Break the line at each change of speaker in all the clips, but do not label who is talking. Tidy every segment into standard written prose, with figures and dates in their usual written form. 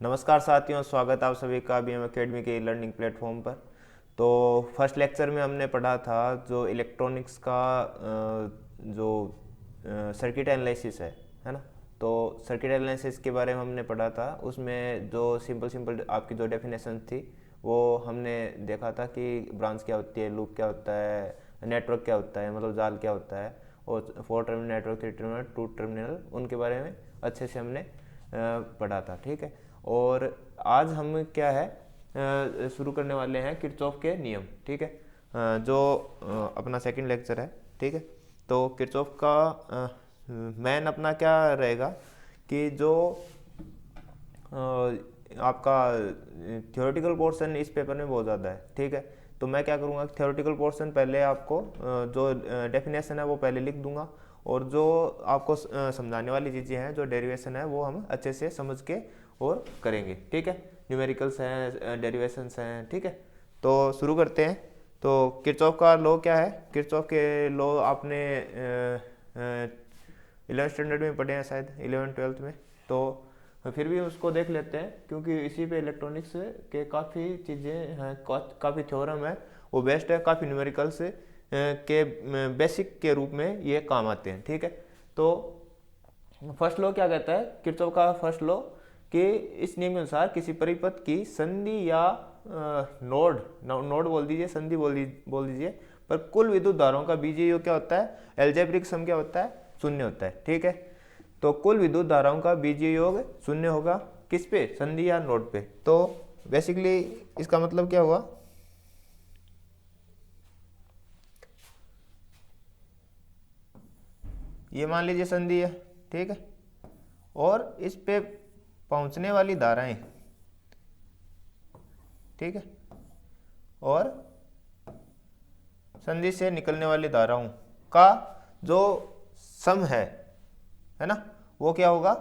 नमस्कार साथियों, स्वागत है आप सभी का बीएम एकेडमी के लर्निंग प्लेटफॉर्म पर। तो फर्स्ट लेक्चर में हमने पढ़ा था जो इलेक्ट्रॉनिक्स का जो सर्किट एनालिसिस है ना। तो सर्किट एनालिसिस के बारे में हमने पढ़ा था। उसमें जो सिंपल सिंपल आपकी जो डेफिनेशन थी वो हमने देखा था कि ब्रांच क्या होती है, लूप क्या होता है, नेटवर्क क्या होता है, मतलब जाल क्या होता है, और 4 टर्मिनल नेटवर्क, 3 टर्मिनल, 2 टर्मिनल, उनके बारे में अच्छे से हमने पढ़ा था। ठीक है। और आज हम क्या है शुरू करने वाले हैं किरचॉफ के नियम। ठीक है। जो अपना सेकंड लेक्चर है। ठीक है। तो किरचॉफ का मेन अपना क्या रहेगा कि जो आपका थ्योरेटिकल पोर्शन इस पेपर में बहुत ज़्यादा है। ठीक है। तो मैं क्या करूँगा, थ्योरेटिकल पोर्शन पहले आपको जो डेफिनेशन है वो पहले लिख दूंगा, और जो आपको समझाने वाली चीज़ें हैं, जो डेरिवेशन है, वो हम अच्छे से समझ के और करेंगे। ठीक है। न्यूमेरिकल्स हैं, डेरिवेशंस हैं। ठीक है। तो शुरू करते हैं। तो किरचॉफ का लॉ क्या है? किरचॉफ के लॉ आपने 11th स्टैंडर्ड में पढ़े हैं शायद, 11th 12th में। तो फिर भी उसको देख लेते हैं, क्योंकि इसी पे इलेक्ट्रॉनिक्स के काफ़ी चीज़ें हैं, काफ़ी थ्योरम है, वो बेस्ट है, काफ़ी न्यूमेरिकल्स के बेसिक के रूप में ये काम आते हैं। ठीक है। तो फर्स्ट लॉ क्या कहता है, किरचॉफ का फर्स्ट लॉ, कि इस नियम के अनुसार किसी परिपथ की संधि या नोड नोड बोल दीजिए, संधि बोल दीजिए, पर कुल विद्युत धाराओं का बीजीय योग क्या होता है, एल्जेब्रिक सम क्या होता है, शून्य होता है। ठीक है। तो कुल विद्युत धाराओं का बीजीय योग शून्य होगा, किस पे, संधि या नोड पे। तो बेसिकली इसका मतलब क्या हुआ, ये मान लीजिए संधि है। ठीक है। और इस पे पहुंचने वाली धाराएं, ठीक है, और संधि से निकलने वाली धाराओं का जो सम है ना, वो क्या होगा,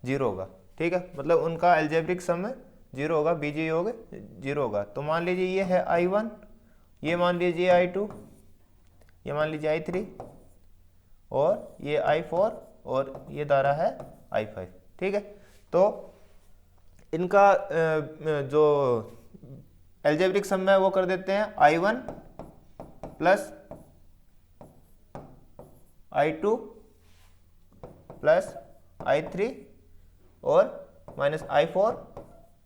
जीरो होगा। ठीक है। मतलब उनका एल्जेब्रिक सम जीरो होगा, बीजीय योग जीरो होगा। तो मान लीजिए ये है I1, ये मान लीजिए I2, ये मान लीजिए I3, और ये I4, और ये धारा है I5। ठीक है। तो इनका जो एल्जेब्रिक सम है वो कर देते हैं I1 plus I2 plus I3 और minus I4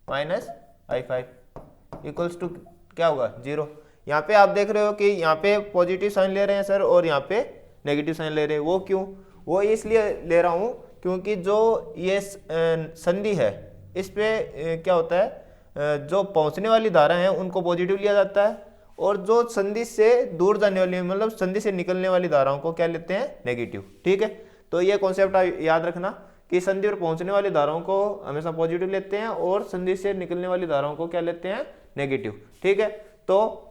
minus I5 equals to क्या होगा, जीरो। यहाँ पे आप देख रहे हो कि यहाँ पे पॉजिटिव साइन ले रहे हैं सर, और यहाँ पे नेगेटिव साइन ले रहे हैं। वो क्यों? वो इसलिए ले रहा हूँ क्योंकि जो ये संधि है, इस पे क्या होता है, जो पहुँचने वाली धारा है उनको पॉजिटिव लिया जाता है, और जो संधि से दूर जाने वाली, मतलब संधि से निकलने वाली धाराओं को क्या लेते हैं, नेगेटिव। ठीक है। तो ये कॉन्सेप्ट याद रखना कि संधि पर पहुंचने वाली धाराओं को हमेशा पॉजिटिव लेते हैं, और संधि से निकलने वाली धाराओं को क्या लेते हैं, नेगेटिव। ठीक है। तो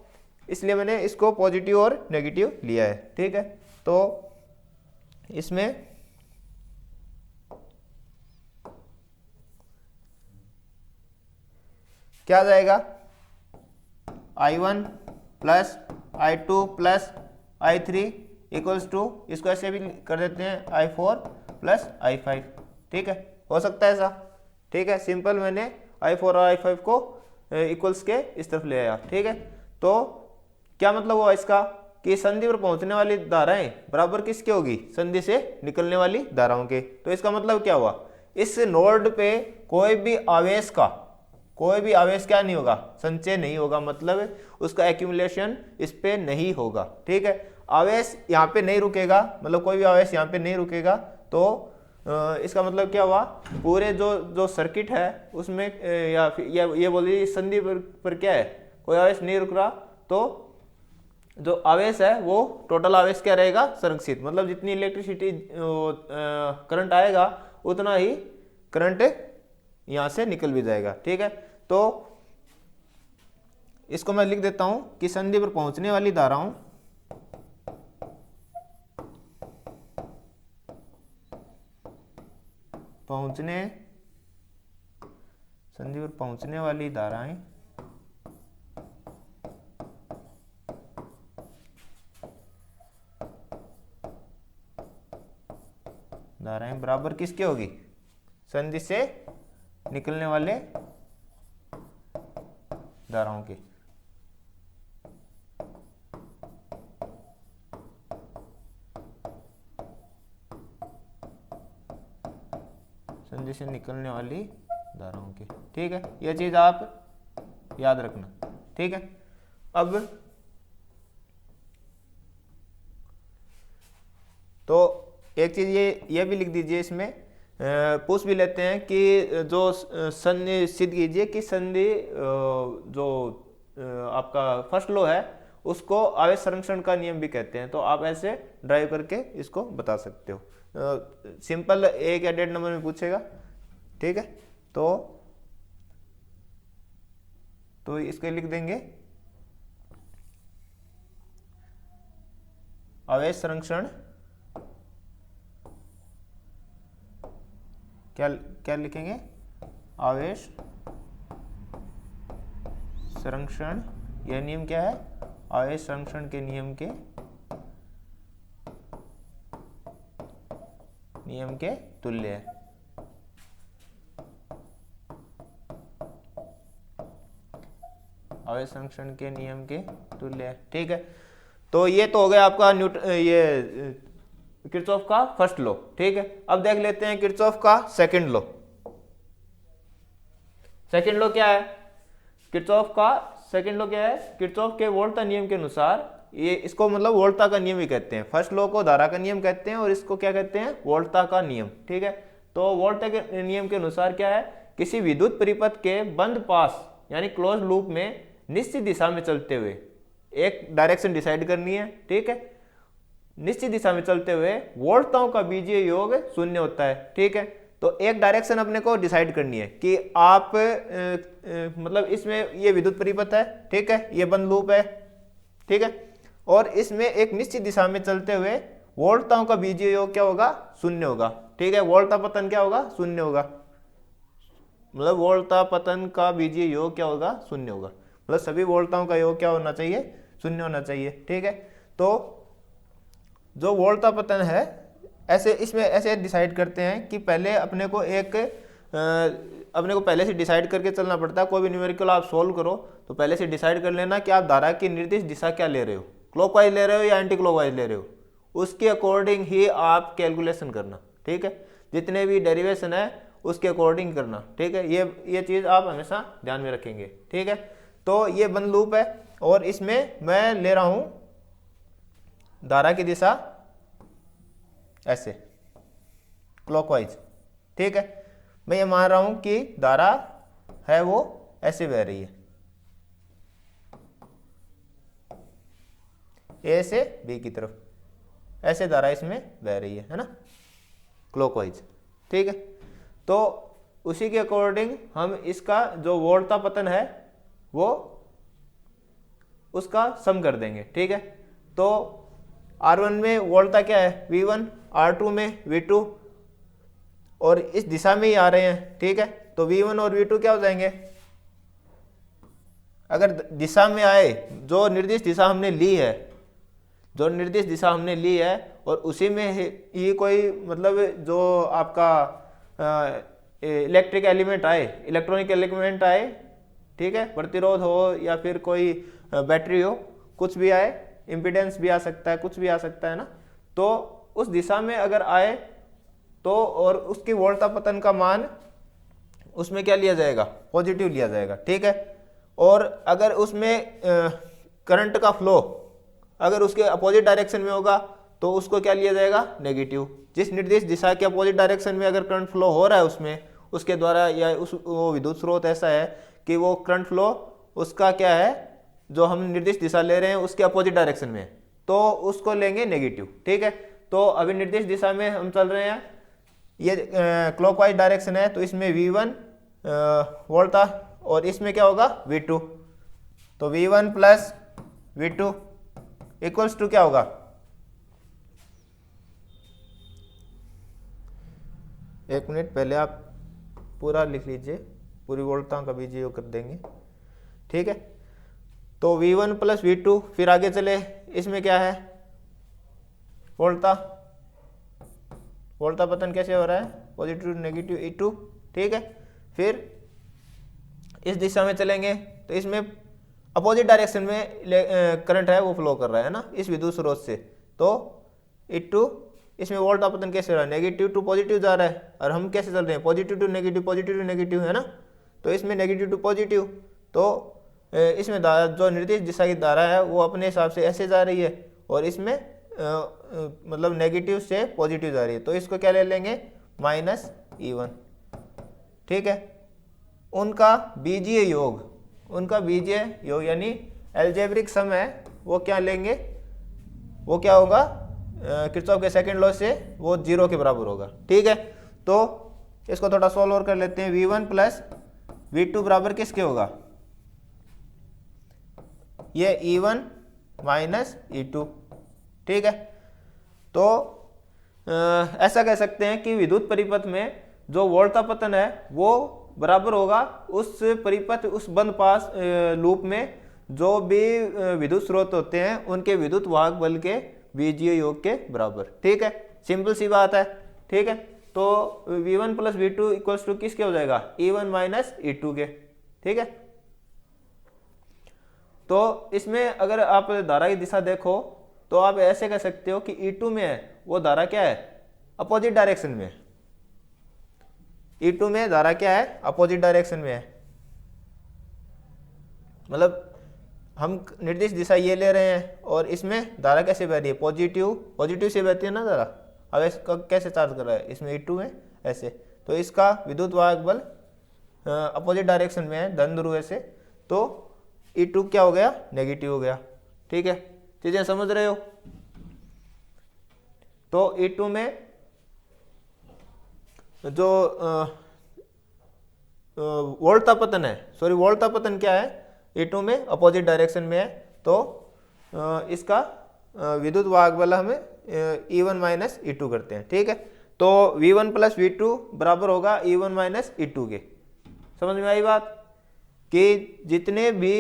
इसलिए मैंने इसको पॉजिटिव और नेगेटिव लिया है। ठीक है। तो इसमें क्या आ जाएगा, I1 plus I2 plus I3 equals to, इसको ऐसे भी कर देते हैं, I4 प्लस I5। ठीक है, हो सकता है ऐसा। ठीक है। सिंपल मैंने I4 और I5 को इक्वल्स के इस तरफ ले आया। ठीक है। तो क्या मतलब हुआ इसका, कि संधि पर पहुंचने वाली धाराएं बराबर किसके होगी, संधि से निकलने वाली धाराओं के। तो इसका मतलब क्या हुआ, इस नोड पे कोई भी आवेश क्या नहीं होगा, संचय नहीं होगा, मतलब उसका एक्यूमुलेशन इस पे नहीं होगा। ठीक है। आवेश यहाँ पे नहीं रुकेगा, मतलब कोई भी आवेश यहाँ पे नहीं रुकेगा। तो इसका मतलब क्या हुआ, पूरे जो सर्किट है उसमें या ये बोलिए संधि पर क्या है, कोई आवेश नहीं रुक रहा। तो जो आवेश है वो टोटल आवेश क्या रहेगा, संरक्षित, मतलब जितनी इलेक्ट्रिसिटी करंट आएगा उतना ही करंट यहाँ से निकल भी जाएगा। ठीक है। तो इसको मैं लिख देता हूं कि संधि पर पहुंचने वाली धाराओं संधि पर पहुंचने वाली धाराएं बराबर किसकी होगी, संधि से निकलने वाले धाराओं के। संधि से निकलने वाली धाराओं के, ठीक है, यह चीज आप याद रखना, ठीक है। अब तो एक चीज ये भी लिख दीजिए, इसमें पूछ भी लेते हैं कि जो संधि सिद्ध कीजिए कि संधि जो आपका फर्स्ट लॉ है उसको आवेश संरक्षण का नियम भी कहते हैं, तो आप ऐसे ड्राइव करके इसको बता सकते हो। सिंपल 1 या 1.5 नंबर में पूछेगा, ठीक है। तो इसके लिख देंगे आवेश संरक्षण, क्या लिखेंगे, आवेश संरक्षण, यह नियम क्या है, आवेश संरक्षण के नियम के तुल्य है। आवेश संरक्षण के नियम के तुल्य है, ठीक है। तो ये तो हो गया आपका ये किरचॉफ का फर्स्ट लॉ, ठीक है। अब देख लेते हैं किरचॉफ का सेकंड लॉ। सेकंड लॉ क्या है, किरचॉफ का सेकंड लॉ क्या है, किरचॉफ के वोल्टा नियम के अनुसार, ये इसको मतलब वोल्टा का नियम ही कहते हैं। फर्स्ट लॉ को धारा का नियम कहते हैं और इसको क्या कहते हैं, वोल्टा का नियम, ठीक है। तो वोल्टा के नियम के अनुसार क्या है, किसी विद्युत परिपथ के बंद पास यानी क्लोज लूप में निश्चित दिशा में चलते हुए, एक डायरेक्शन डिसाइड करनी है, ठीक है, निश्चित दिशा में चलते हुए वोल्टताओं का बीजीय योग 0 होता है, ठीक है। तो एक डायरेक्शन अपने को डिसाइड करनी है कि आप मतलब इसमें ये विद्युत परिपथ है, ठीक है, ये बंद लूप है, ठीक है, और इसमें एक निश्चित दिशा में चलते हुए वोल्टताओं का बीजीय योग क्या होगा, 0 होगा, ठीक है। वोल्टा पतन क्या होगा, 0 होगा, मतलब वोल्टा पतन का बीजीय योग क्या होगा, 0 होगा, मतलब सभी वोल्टताओं का योग क्या होना चाहिए, 0 होना चाहिए, ठीक है। तो जो वोल्टा पतन है, ऐसे इसमें ऐसे डिसाइड करते हैं कि पहले अपने को पहले से डिसाइड करके चलना पड़ता है। कोई भी न्यूमेरिकल आप सोल्व करो तो पहले से डिसाइड कर लेना कि आप धारा की निर्दिष्ट दिशा क्या ले रहे हो, क्लॉकवाइज ले रहे हो या एंटी क्लॉकवाइज ले रहे हो, उसके अकॉर्डिंग ही आप कैलकुलेशन करना, ठीक है। जितने भी डेरिवेशन है उसके अकॉर्डिंग करना, ठीक है। ये चीज़ आप हमेशा ध्यान में रखेंगे, ठीक है। तो ये बंद लूप है और इसमें मैं ले रहा हूं धारा की दिशा ऐसे क्लॉकवाइज, ठीक है। मैं ये मान रहा हूं कि धारा है वो ऐसे बह रही है, ए से बी की तरफ, ऐसे धारा इसमें बह रही है ना, क्लॉकवाइज, ठीक है। तो उसी के अकॉर्डिंग हम इसका जो वोल्टा पतन है वो उसका सम कर देंगे, ठीक है। तो R1 में वोल्टा क्या है, V1, R2 में V2, और इस दिशा में ही आ रहे हैं, ठीक है। तो V1 और V2 क्या हो जाएंगे, अगर दिशा में आए, जो निर्दिष्ट दिशा हमने ली है, और उसी में ये कोई मतलब जो आपका इलेक्ट्रिक एलिमेंट आए, इलेक्ट्रॉनिक एलिमेंट आए, ठीक है, प्रतिरोध हो या फिर कोई बैटरी हो, कुछ भी आए, इम्पीडेंस भी आ सकता है, कुछ भी आ सकता है ना। तो उस दिशा में अगर आए तो और उसकी वोल्टा पतन का मान उसमें क्या लिया जाएगा, पॉजिटिव लिया जाएगा, ठीक है। और अगर उसमें करंट का फ्लो अगर उसके अपोजिट डायरेक्शन में होगा तो उसको क्या लिया जाएगा, नेगेटिव। जिस निर्दिष्ट दिशा के अपोजिट डायरेक्शन में अगर करंट फ्लो हो रहा है उसमें, उसके द्वारा, या वो विद्युत स्रोत ऐसा है कि वो करंट फ्लो उसका क्या है, जो हम निर्दिष्ट दिशा ले रहे हैं उसके अपोजिट डायरेक्शन में, तो उसको लेंगे नेगेटिव, ठीक है। तो अभी निर्दिष्ट दिशा में हम चल रहे हैं, ये क्लॉकवाइज डायरेक्शन है, तो इसमें V1 वोल्टा और इसमें क्या होगा, V2। तो V1 plus V2 equals to क्या होगा, एक मिनट पहले आप पूरा लिख लीजिए, पूरी वोल्टताओं का बीजीय योग कर देंगे, ठीक है। तो V1 प्लस V2, फिर आगे चले, इसमें क्या है, वोल्टा पतन कैसे हो रहा है, पॉजिटिव नेगेटिव E2, ठीक है। फिर इस दिशा में चलेंगे तो इसमें अपोजिट डायरेक्शन में करंट है वो फ्लो कर रहा है ना इस विद्युत स्रोत से। तो E2 इसमें वोल्ट अपतन कैसे हो रहा है, नेगेटिव टू पॉजिटिव जा रहा है, और हम कैसे चल रहे हैं, पॉजिटिव टू नेगेटिव है ना। तो इसमें नेगेटिव टू पॉजिटिव, तो इसमें जो निर्देश दिशा की धारा है वो अपने हिसाब से ऐसे जा रही है, और इसमें मतलब नेगेटिव से पॉजिटिव जा रही है। तो इसको क्या ले लेंगे, -E1। ठीक है, उनका बीजीय योग यानी एल्जेब्रिक सम है वो क्या लेंगे, वो क्या होगा, किरचॉफ के सेकंड लॉ से वो 0 के बराबर होगा। ठीक है, तो इसको थोड़ा सोल्व और कर लेते हैं। V1 प्लस V2 बराबर किसके होगा, ये E1 माइनस E2। ठीक है, तो ऐसा कह सकते हैं कि विद्युत परिपथ में जो वोल्टापतन है वो बराबर होगा उस परिपथ, उस बंद पास लूप में जो भी विद्युत स्रोत होते हैं उनके विद्युत वाहक बल के बीजीय योग के बराबर। ठीक है, सिंपल सी बात है। ठीक है, तो V1 plus V2 equals to किसके हो जाएगा, E1 माइनस E2 के। ठीक है, तो इसमें अगर आप धारा की दिशा देखो तो आप ऐसे कह सकते हो कि E2 में है वो धारा क्या है, अपोजिट डायरेक्शन में। E2 में धारा क्या है, अपोजिट डायरेक्शन में है। मतलब हम निर्दिष्ट दिशा ये ले रहे हैं और इसमें धारा कैसे बह रही है, पॉजिटिव से बहती है ना धारा। अब इसका कैसे चार्ज कर रहा है, इसमें E2 में ऐसे, तो इसका विद्युत वाहक बल अपोजिट डायरेक्शन में है, धन ध्रुव से, तो E2 क्या हो गया, नेगेटिव हो गया। ठीक है, चीजें समझ रहे हो। तो E2 में जो वोल्टापतन है, वोल्टापतन क्या है, E2 में अपोजिट डायरेक्शन में है, तो इसका विद्युत वाहक बल हमें E1 माइनस E2 करते हैं। ठीक है, तो V1 प्लस V2 बराबर होगा E1 माइनस E2 के। समझ में आई बात, कि जितने भी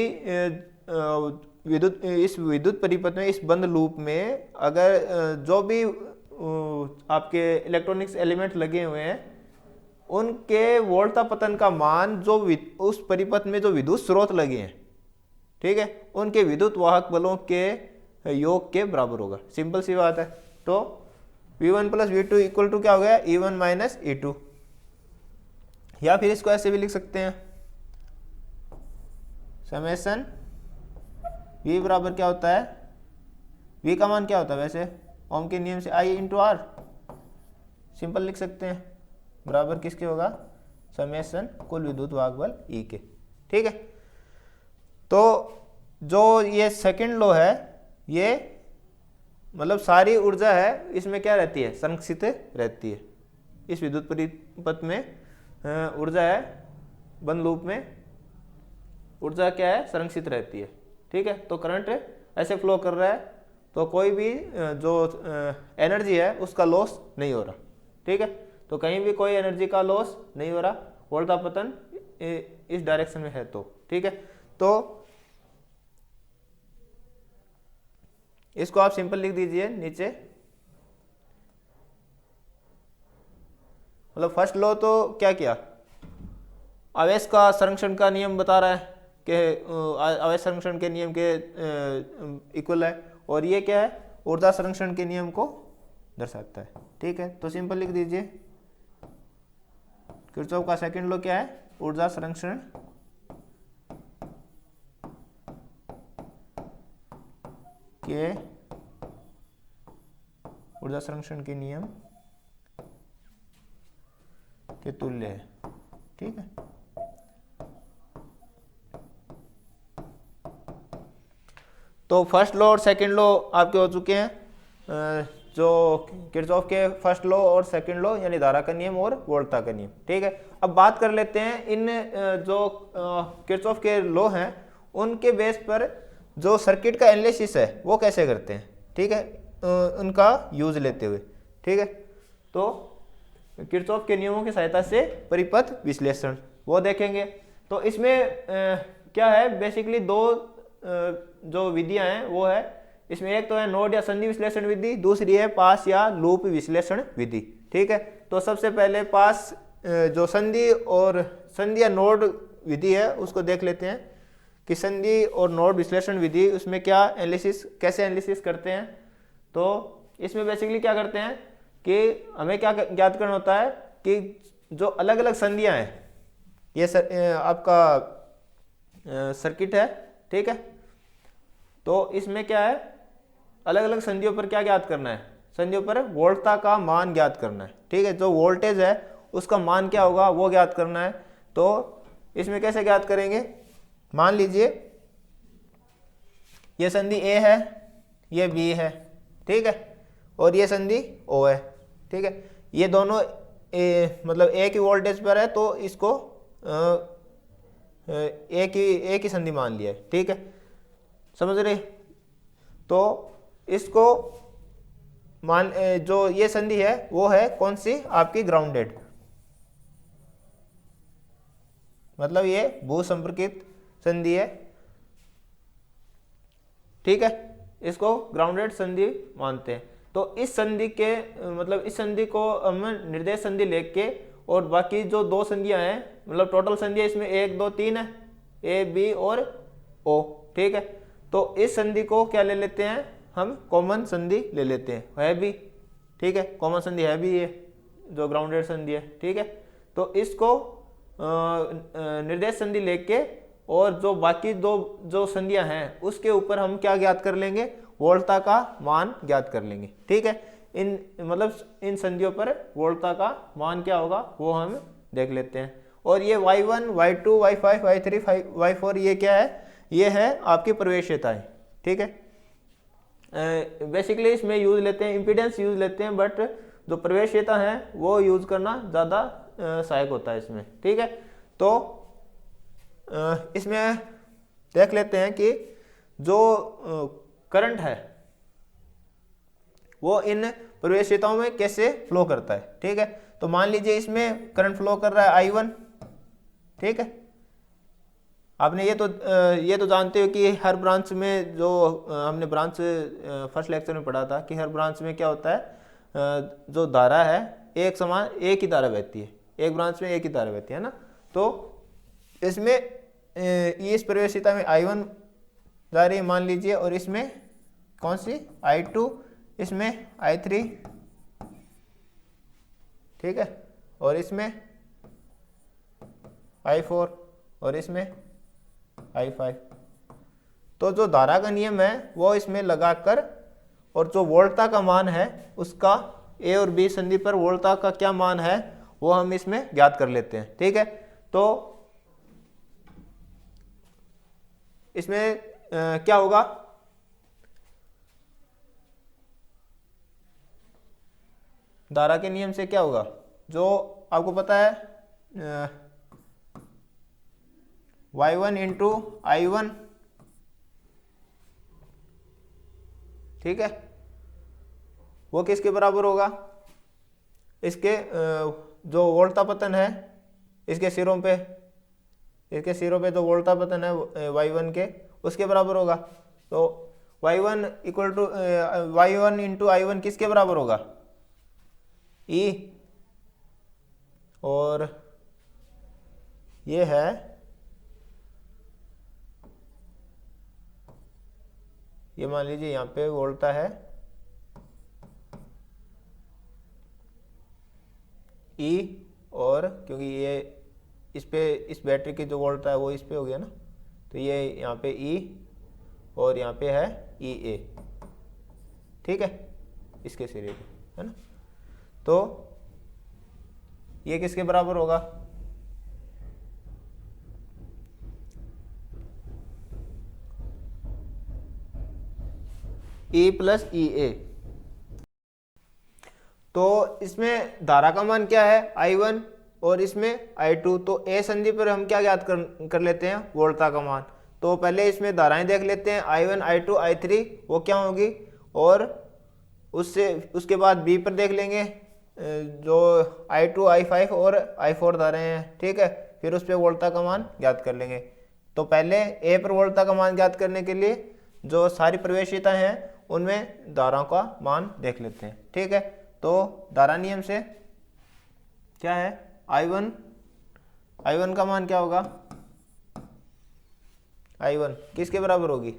इस विद्युत परिपथ में, इस बंद लूप में अगर जो भी आपके इलेक्ट्रॉनिक्स एलिमेंट लगे हुए हैं उनके वोल्टापतन का मान जो उस परिपथ में जो विद्युत स्रोत लगे हैं, ठीक है, उनके विद्युत वाहक बलों के योग के बराबर होगा। सिंपल सी बात है। तो V1 plus V2 equal to क्या हो गया, E1 माइनस E2। या फिर इसको ऐसे भी लिख सकते हैं, समेशन V बराबर क्या होता है, V का मान क्या होता है वैसे, ओम के नियम से I इंटू R। सिंपल लिख सकते हैं, बराबर किसके होगा, समेशन कुल विद्युत वाहक बल E के। ठीक है, तो जो ये सेकंड लॉ है, ये मतलब सारी ऊर्जा है इसमें क्या रहती है, संरक्षित रहती है। इस विद्युत परिपथ में ऊर्जा है, बंद लूप में ऊर्जा क्या है, संरक्षित रहती है। ठीक है, तो करंट ऐसे फ्लो कर रहा है तो कोई भी जो एनर्जी है उसका लॉस नहीं हो रहा। ठीक है, तो कहीं भी कोई एनर्जी का लॉस नहीं हो रहा, वोल्टापतन इस डायरेक्शन में है तो। ठीक है, तो इसको आप सिंपल लिख दीजिए नीचे। मतलब फर्स्ट लॉ तो क्या किया, आवेश का संरक्षण का नियम बता रहा है कि आवेश संरक्षण के नियम के इक्वल है, और ये क्या है, ऊर्जा संरक्षण के नियम को दर्शाता है। ठीक है, तो सिंपल लिख दीजिए, किरचॉफ का सेकंड लॉ क्या है, ऊर्जा संरक्षण के ऊर्जा संरक्षण के नियम के तुल्य है। ठीक है, तो फर्स्ट लॉ और सेकंड लॉ आपके हो चुके हैं, जो किरचॉफ के फर्स्ट लॉ और सेकंड लॉ यानी धारा का नियम और वोल्टा का नियम। ठीक है, अब बात कर लेते हैं इन जो किरचॉफ के लॉ हैं उनके बेस पर जो सर्किट का एनालिसिस है वो कैसे करते हैं। ठीक है, उनका यूज लेते हुए। ठीक है, तो किरचॉफ के नियमों की सहायता से परिपथ विश्लेषण वो देखेंगे। तो इसमें क्या है, बेसिकली दो जो विधियां हैं वो है, इसमें एक तो है नोड या संधि विश्लेषण विधि, दूसरी है पास या लूप विश्लेषण विधि। ठीक है, तो सबसे पहले पास जो संधि और संधि या नोड विधि है उसको देख लेते हैं कि संधि और नोड विश्लेषण विधि उसमें क्या एनालिसिस, कैसे एनालिसिस करते हैं। तो इसमें बेसिकली क्या करते हैं कि हमें क्या ज्ञात करना होता है कि जो अलग अलग संधियां हैं, ये आपका सर्किट है, ठीक है। तो इसमें क्या है, अलग अलग संधियों पर क्या ज्ञात करना है, संधियों पर वोल्टता का मान ज्ञात करना है, ठीक है। जो वोल्टेज है उसका मान क्या होगा वो ज्ञात करना है। तो इसमें कैसे ज्ञात करेंगे, मान लीजिए ये संधि A है, ये B है, ठीक है, और ये संधि O है, ठीक है। ये दोनों मतलब एक ही वोल्टेज पर है, तो इसको एक ही संधि मान लिया है, ठीक है, समझ रहे। तो इसको मान जो ये संधि है वो है कौन सी, आपकी ग्राउंडेड, मतलब ये भू संपर्कित संधि है, ठीक है, इसको ग्राउंडेड संधि मानते हैं। तो इस संधि के मतलब इस संधि को हम निर्देश संधि लेके, और बाकी जो दो संधियां हैं, मतलब टोटल संधियां इसमें 1 2 3 है, ए बी और ओ, ठीक है। तो इस संधि को क्या ले लेते हैं हम, कॉमन संधि ले लेते हैं, है भी, ठीक है, कॉमन संधि है भी ये जो ग्राउंडेड संधि है, ठीक है। तो इसको निर्देश संधि लेके, और जो बाकी दो जो संधियां हैं उसके ऊपर हम क्या ज्ञात कर लेंगे, वोल्टता का मान ज्ञात कर लेंगे, ठीक है। इन मतलब इन संधियों पर वोल्टता का मान क्या होगा वो हम देख लेते हैं। और ये y1 y2 y5 y3 y4 ये क्या है, ये है आपकी प्रवेश्यताएं, ठीक है। बेसिकली इसमें यूज लेते हैं, इम्पीडेंस यूज लेते हैं, बट जो प्रवेश्यता है वो यूज करना ज़्यादा सहायक होता है इसमें, ठीक है। तो इसमें देख लेते हैं कि जो करंट है वो इन प्रवेश्यताओं में कैसे फ्लो करता है, ठीक है। तो मान लीजिए इसमें करंट फ्लो कर रहा है I1, ठीक है। आपने ये तो जानते हो कि हर ब्रांच में जो हमने ब्रांच फर्स्ट लेक्चर में पढ़ा था कि हर ब्रांच में क्या होता है, जो धारा है एक समान एक ही धारा बहती है, एक ब्रांच में एक ही धारा बहती है ना। तो इसमें इस प्रवेशिता में I1 जा रही है मान लीजिए, और इसमें कौन सी I2, इसमें I3, ठीक है, और इसमें I4 और इसमें I5। तो जो धारा का नियम है वो इसमें लगाकर, और जो वोल्टता का मान है उसका A और B संधि पर वोल्टता का क्या मान है वो हम इसमें ज्ञात कर लेते हैं, ठीक है। तो इसमें क्या होगा, धारा के नियम से क्या होगा, जो आपको पता है y1 इंटू I1, ठीक है, वो किसके बराबर होगा, इसके जो वोल्टता पतन है इसके सिरों पे जो वोल्टता पतन है y1 के, उसके बराबर होगा। तो y1 equal to y1 into I1 किसके बराबर होगा, E, और ये है ये मान लीजिए यहाँ पे वोल्टता है E, और क्योंकि ये इस बैटरी की जो वोल्टता है वो इस पे हो गया ना, तो ये यहाँ पे E और यहाँ पे है EA, ठीक है, इसके सिरे पे है ना। तो ये किसके बराबर होगा, E प्लस EA। तो इसमें धारा का मान क्या है I1 और इसमें I2। तो A संधि पर हम क्या ज्ञात कर लेते हैं, वोल्टता का मान। तो पहले इसमें धाराएं देख लेते हैं, I1 I2 I3 वो क्या होगी, और उसके बाद B पर देख लेंगे जो I2 I5 और I4 धाराएं हैं, ठीक है, फिर उस पर वोल्टता का मान ज्ञात कर लेंगे। तो पहले A पर वोल्टता का मान ज्ञात करने के लिए जो सारी प्रवेशिताएं हैं उनमें धाराओं का मान देख लेते हैं, ठीक है। तो धारा नियम से क्या है, I1 I1 का मान क्या होगा, I1 किसके बराबर होगी,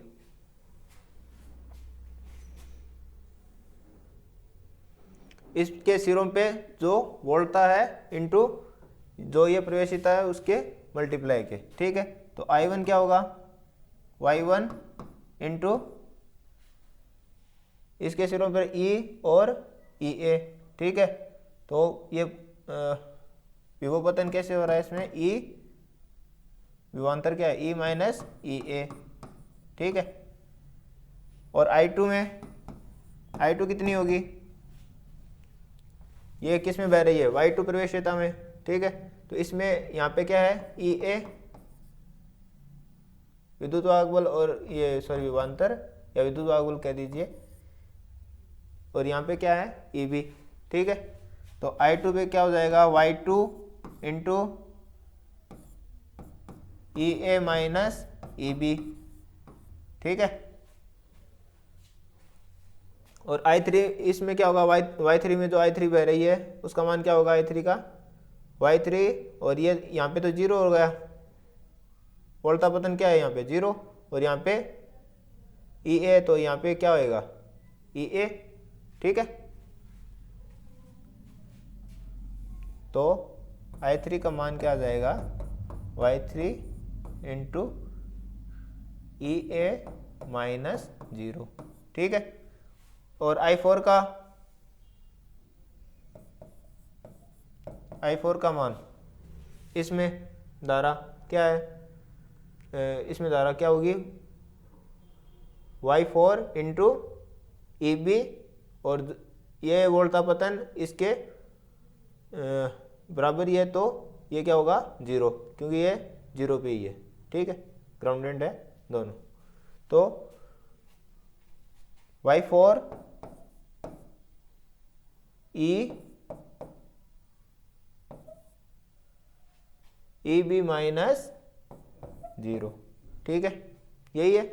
इसके सिरों पे जो वोल्टता है इंटू जो ये प्रवेशिता है उसके मल्टीप्लाई के, ठीक है। तो I1 क्या होगा, Y1 इंटू इसके सिरों पर E और EA, ठीक है। तो ये विभवपतन कैसे हो रहा है इसमें, E विभवांतर क्या है, E माइनस EA, ठीक है। और I2 में, I2 कितनी होगी, ये किस में बह रही है, Y2 प्रवेशिता में, ठीक है। तो इसमें यहाँ पे क्या है, EA विद्युत वाहक बल और ये सॉरी विभवांतर या विद्युत वाहक बल कह दीजिए, और यहाँ पे क्या है EB, ठीक है। तो I2 पे क्या हो जाएगा, Y2 into EA minus EB, ठीक है। और I3 इसमें क्या होगा, Y3 में जो I3 बह रही है उसका मान क्या होगा, I3 का Y3, और ये यहाँ पे तो 0 हो गया, वोल्टा पतन क्या है यहाँ पे 0, और यहाँ पे EA तो यहाँ पे क्या होएगा EA, ठीक है। तो I3 का मान क्या आ जाएगा, Y3 इंटू EA माइनस 0, ठीक है। और I4 का मान, इसमें धारा क्या है, इसमें धारा क्या होगी, Y4 इंटू EB, और ये वोल्टा पतन इसके बराबर ही है, तो ये क्या होगा 0, क्योंकि ये 0 पे ही है, ठीक है, ग्राउंडेड है दोनों। तो Y4 EB माइनस 0, ठीक है, यही है।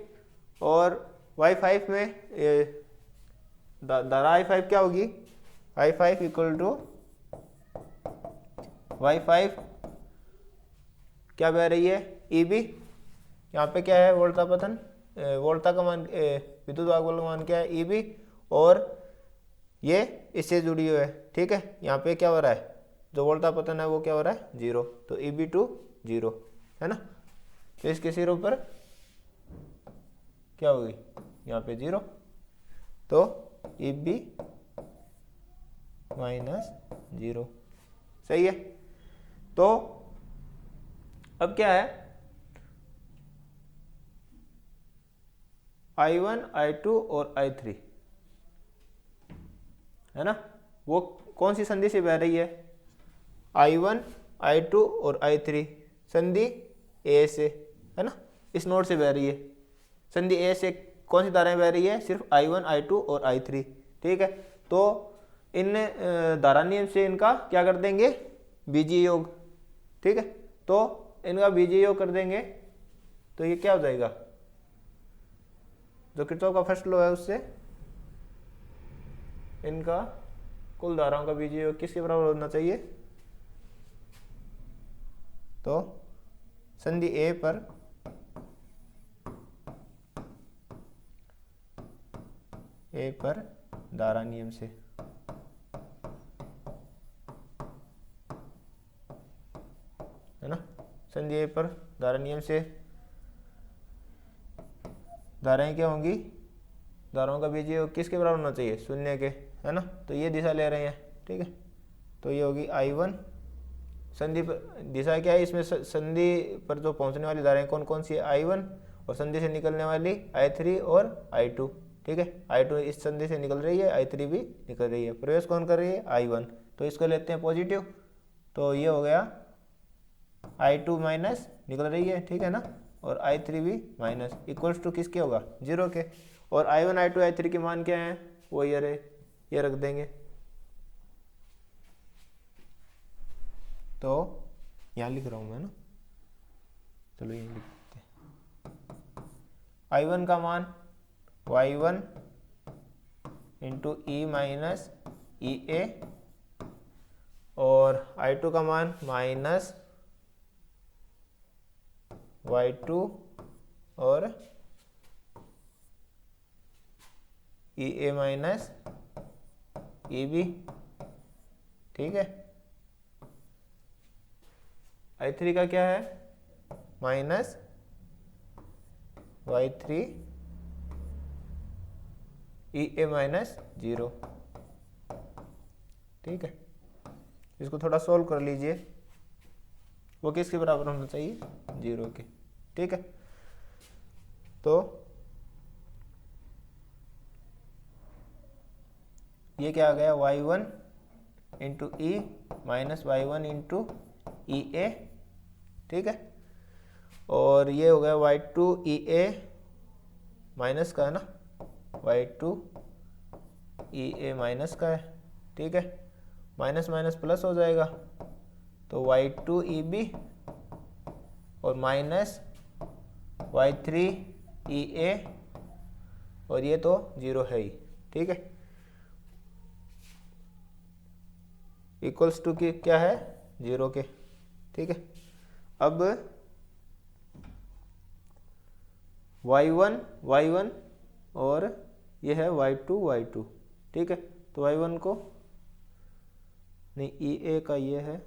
और Y5 में धारा I5 क्या होगी, I5 इक्वल टू Y5 क्या बह रही है EB, यहाँ पे क्या है वोल्टा पतन, वोल्टा का मान विद्युत वाहक बल का मान क्या है EB, और ये इससे जुड़ी हुई है, ठीक है। यहाँ पे क्या हो रहा है, जो वोल्टा पतन है वो क्या हो रहा है 0, तो EB टू 0 है ना। तो इसके सिरों पर क्या होगी, यहाँ पे 0, तो EB माइनस 0, सही है। तो अब क्या है, I1 I2 और I3 है ना, वो कौन सी संधि से बह रही है, I1 I2 और I3 संधि A से, है ना, इस नोड से बह रही है। संधि A से कौन सी धाराएं बह रही है, सिर्फ I1 I2 और I3, ठीक है। तो इन धारा नियम से इनका क्या कर देंगे, बीजीय योग, ठीक है। तो इनका बीजीय योग कर देंगे, तो ये क्या हो जाएगा, जो किरचॉफ का फर्स्ट लॉ है उससे इनका कुल धाराओं का बीजीय योग किसके बराबर होना चाहिए, तो संधि ए पर धारा नियम से, है ना, संधि ए पर धारा नियम से धाराएं क्या होंगी, धाराओं का बीजीय योग किसके बराबर होना चाहिए, 0 के, है ना। तो ये दिशा ले रहे हैं, ठीक है। तो ये होगी I1, संधि पर दिशा क्या है, इसमें संधि पर जो पहुंचने वाली धाराएं कौन कौन सी है, I1, और संधि से निकलने वाली I3 और I2, ठीक है। I2 इस संधि से निकल रही है, I3 भी निकल रही है, प्रवेश कौन कर रही है, I1, तो इसको लेते हैं पॉजिटिव। तो ये हो गया I2 माइनस निकल रही है, ठीक है ना, और I3 भी माइनस, इक्वल्स टू किसके होगा 0 के। और I1 I2 I3 के मान क्या हैं, वो ये रख देंगे। तो यहाँ लिख रहा हूँ मैं ना, चलो ये लिख देते हैं। I1 का मान Y1 into E minus EA, और I2 का मान माइनस y2 और ई ए माइनस ई बी, ठीक है। I3 का क्या है, माइनस y3 ई ए माइनस 0, ठीक है। इसको थोड़ा सोल्व कर लीजिए, वो किसके बराबर होना चाहिए, 0 के, ठीक है। तो ये क्या आ गया, y1 into E minus y1 into ई ए, ठीक है। और ये हो गया y2 ई ए माइनस का है ना, y2 ई ए माइनस का है, ठीक है। माइनस माइनस प्लस हो जाएगा, तो y2 ई बी और माइनस y3 ई ए, और ये तो 0 है ही, ठीक है। इक्वल्स टू की क्या है, 0 के, ठीक है। अब y1 और ये है y2, ठीक है। तो y1 को नहीं, ई ए का ये है,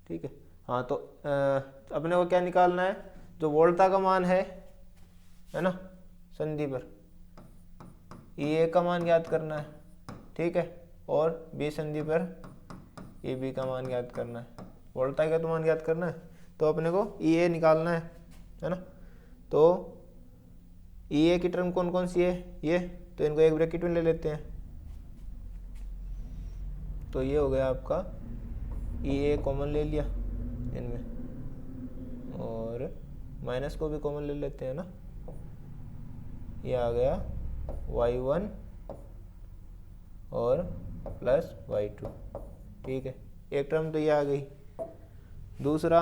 ठीक है। हाँ, तो अपने को क्या निकालना है, जो वोल्टा का मान है ना संधि पर, ई ए का मान याद करना है, ठीक है। और बी संधि पर ई बी का मान याद करना है, वोल्टा का तो मान याद करना है, तो अपने को ई ए निकालना है ना। तो ई ए की टर्म कौन कौन सी है, ये तो इनको एक ब्रैकेट में ले लेते हैं, तो ये हो गया आपका ई ए कॉमन ले लिया इनमें, और माइनस को भी कॉमन ले लेते हैं ना, ये आ गया y1 और प्लस y2, ठीक है। एक टर्म तो ये आ गई। दूसरा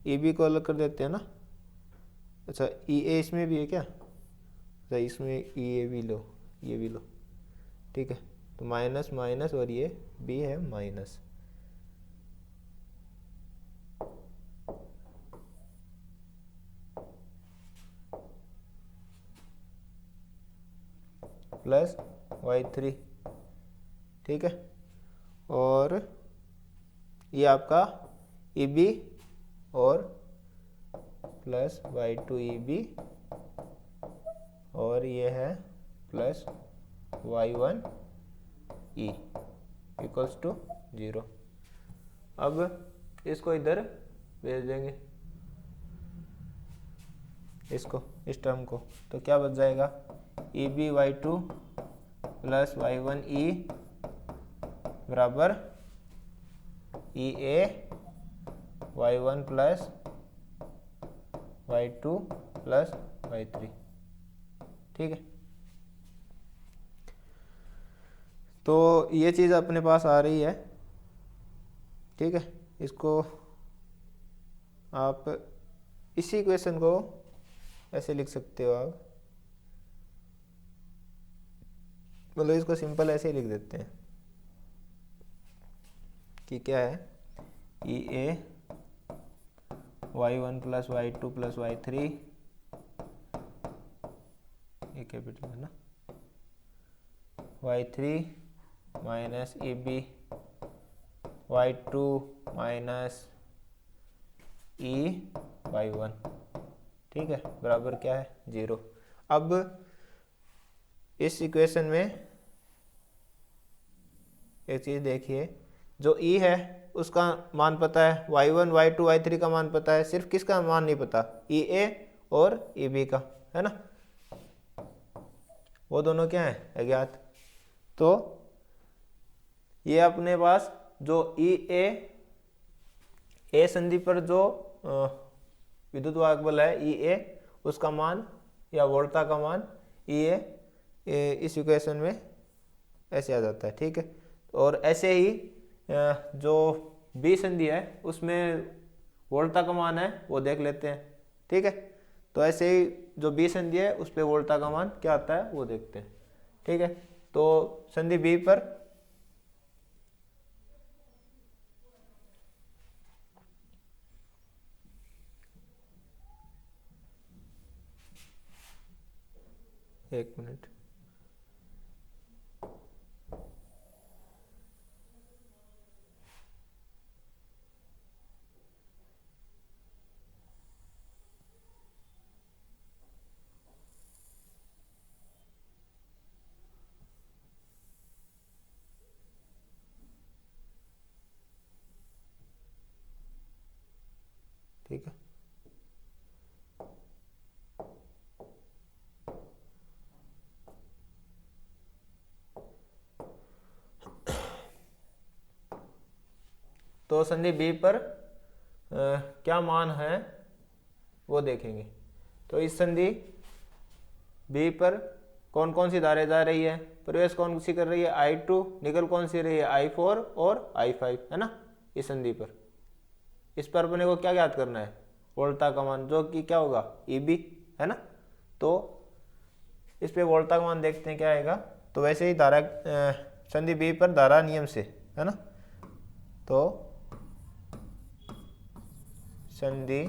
ई बी को अलग कर देते हैं ना, अच्छा ई ए इसमें भी है क्या, अच्छा इसमें ई ए भी लो, ये भी लो, ठीक है। तो माइनस माइनस और ये बी है माइनस, प्लस y3, ठीक है। और ये आपका ई बी और प्लस y2 ई बी, और ये है plus y1 E equals to 0। अब इसको इधर भेज देंगे, इसको, इस टर्म को, तो क्या बच जाएगा, ई बी y2 प्लस y1 ई बराबर ई ए y1 plus y2 plus y3, ठीक है। तो ये चीज़ अपने पास आ रही है, ठीक है। इसको आप इसी क्वेश्चन को ऐसे लिख सकते हो आप, मतलब इसको सिंपल ऐसे ही लिख देते हैं कि क्या है, ई ए y1 plus y2 plus y3, ये कैपिटल है ना, y3 minus E B y2 minus E y1, ठीक है, बराबर क्या है, 0। अब इस इक्वेशन में एक चीज़ देखिए, जो ई है उसका मान पता है, y1 y2 y3 का मान पता है, सिर्फ किसका मान नहीं पता, ई ए और ई बी का, है ना, वो दोनों क्या है, अज्ञात। तो ये अपने पास जो ई ए संधि पर जो विद्युत वाहक बल है ई ए, उसका मान या वोल्टा का मान ई ए इस इक्वेशन में ऐसे आ जाता है, ठीक है। और ऐसे ही जो बी संधि है उसमें वोल्टा का मान है वो देख लेते हैं, ठीक है। तो ऐसे ही जो बी संधि है उस पर वोल्टा का मान क्या आता है वो देखते हैं, ठीक है। तो संधि बी पर एक मिनट, ठीक है। तो संधि बी पर क्या मान है वो देखेंगे। तो इस संधि बी पर कौन कौन सी धाराएं जा रही है, प्रवेश कौन सी कर रही है I2, निकल कौन सी रही है I4 और I5, है ना। इस संधि पर इस पर अपने को क्या ज्ञात करना है, वोल्टा का मान, जो कि क्या होगा EB, है ना। तो इस पे वोल्टा का मान देखते हैं क्या आएगा। तो वैसे ही धारा संधि बी पर धारा नियम से, है ना। तो संधि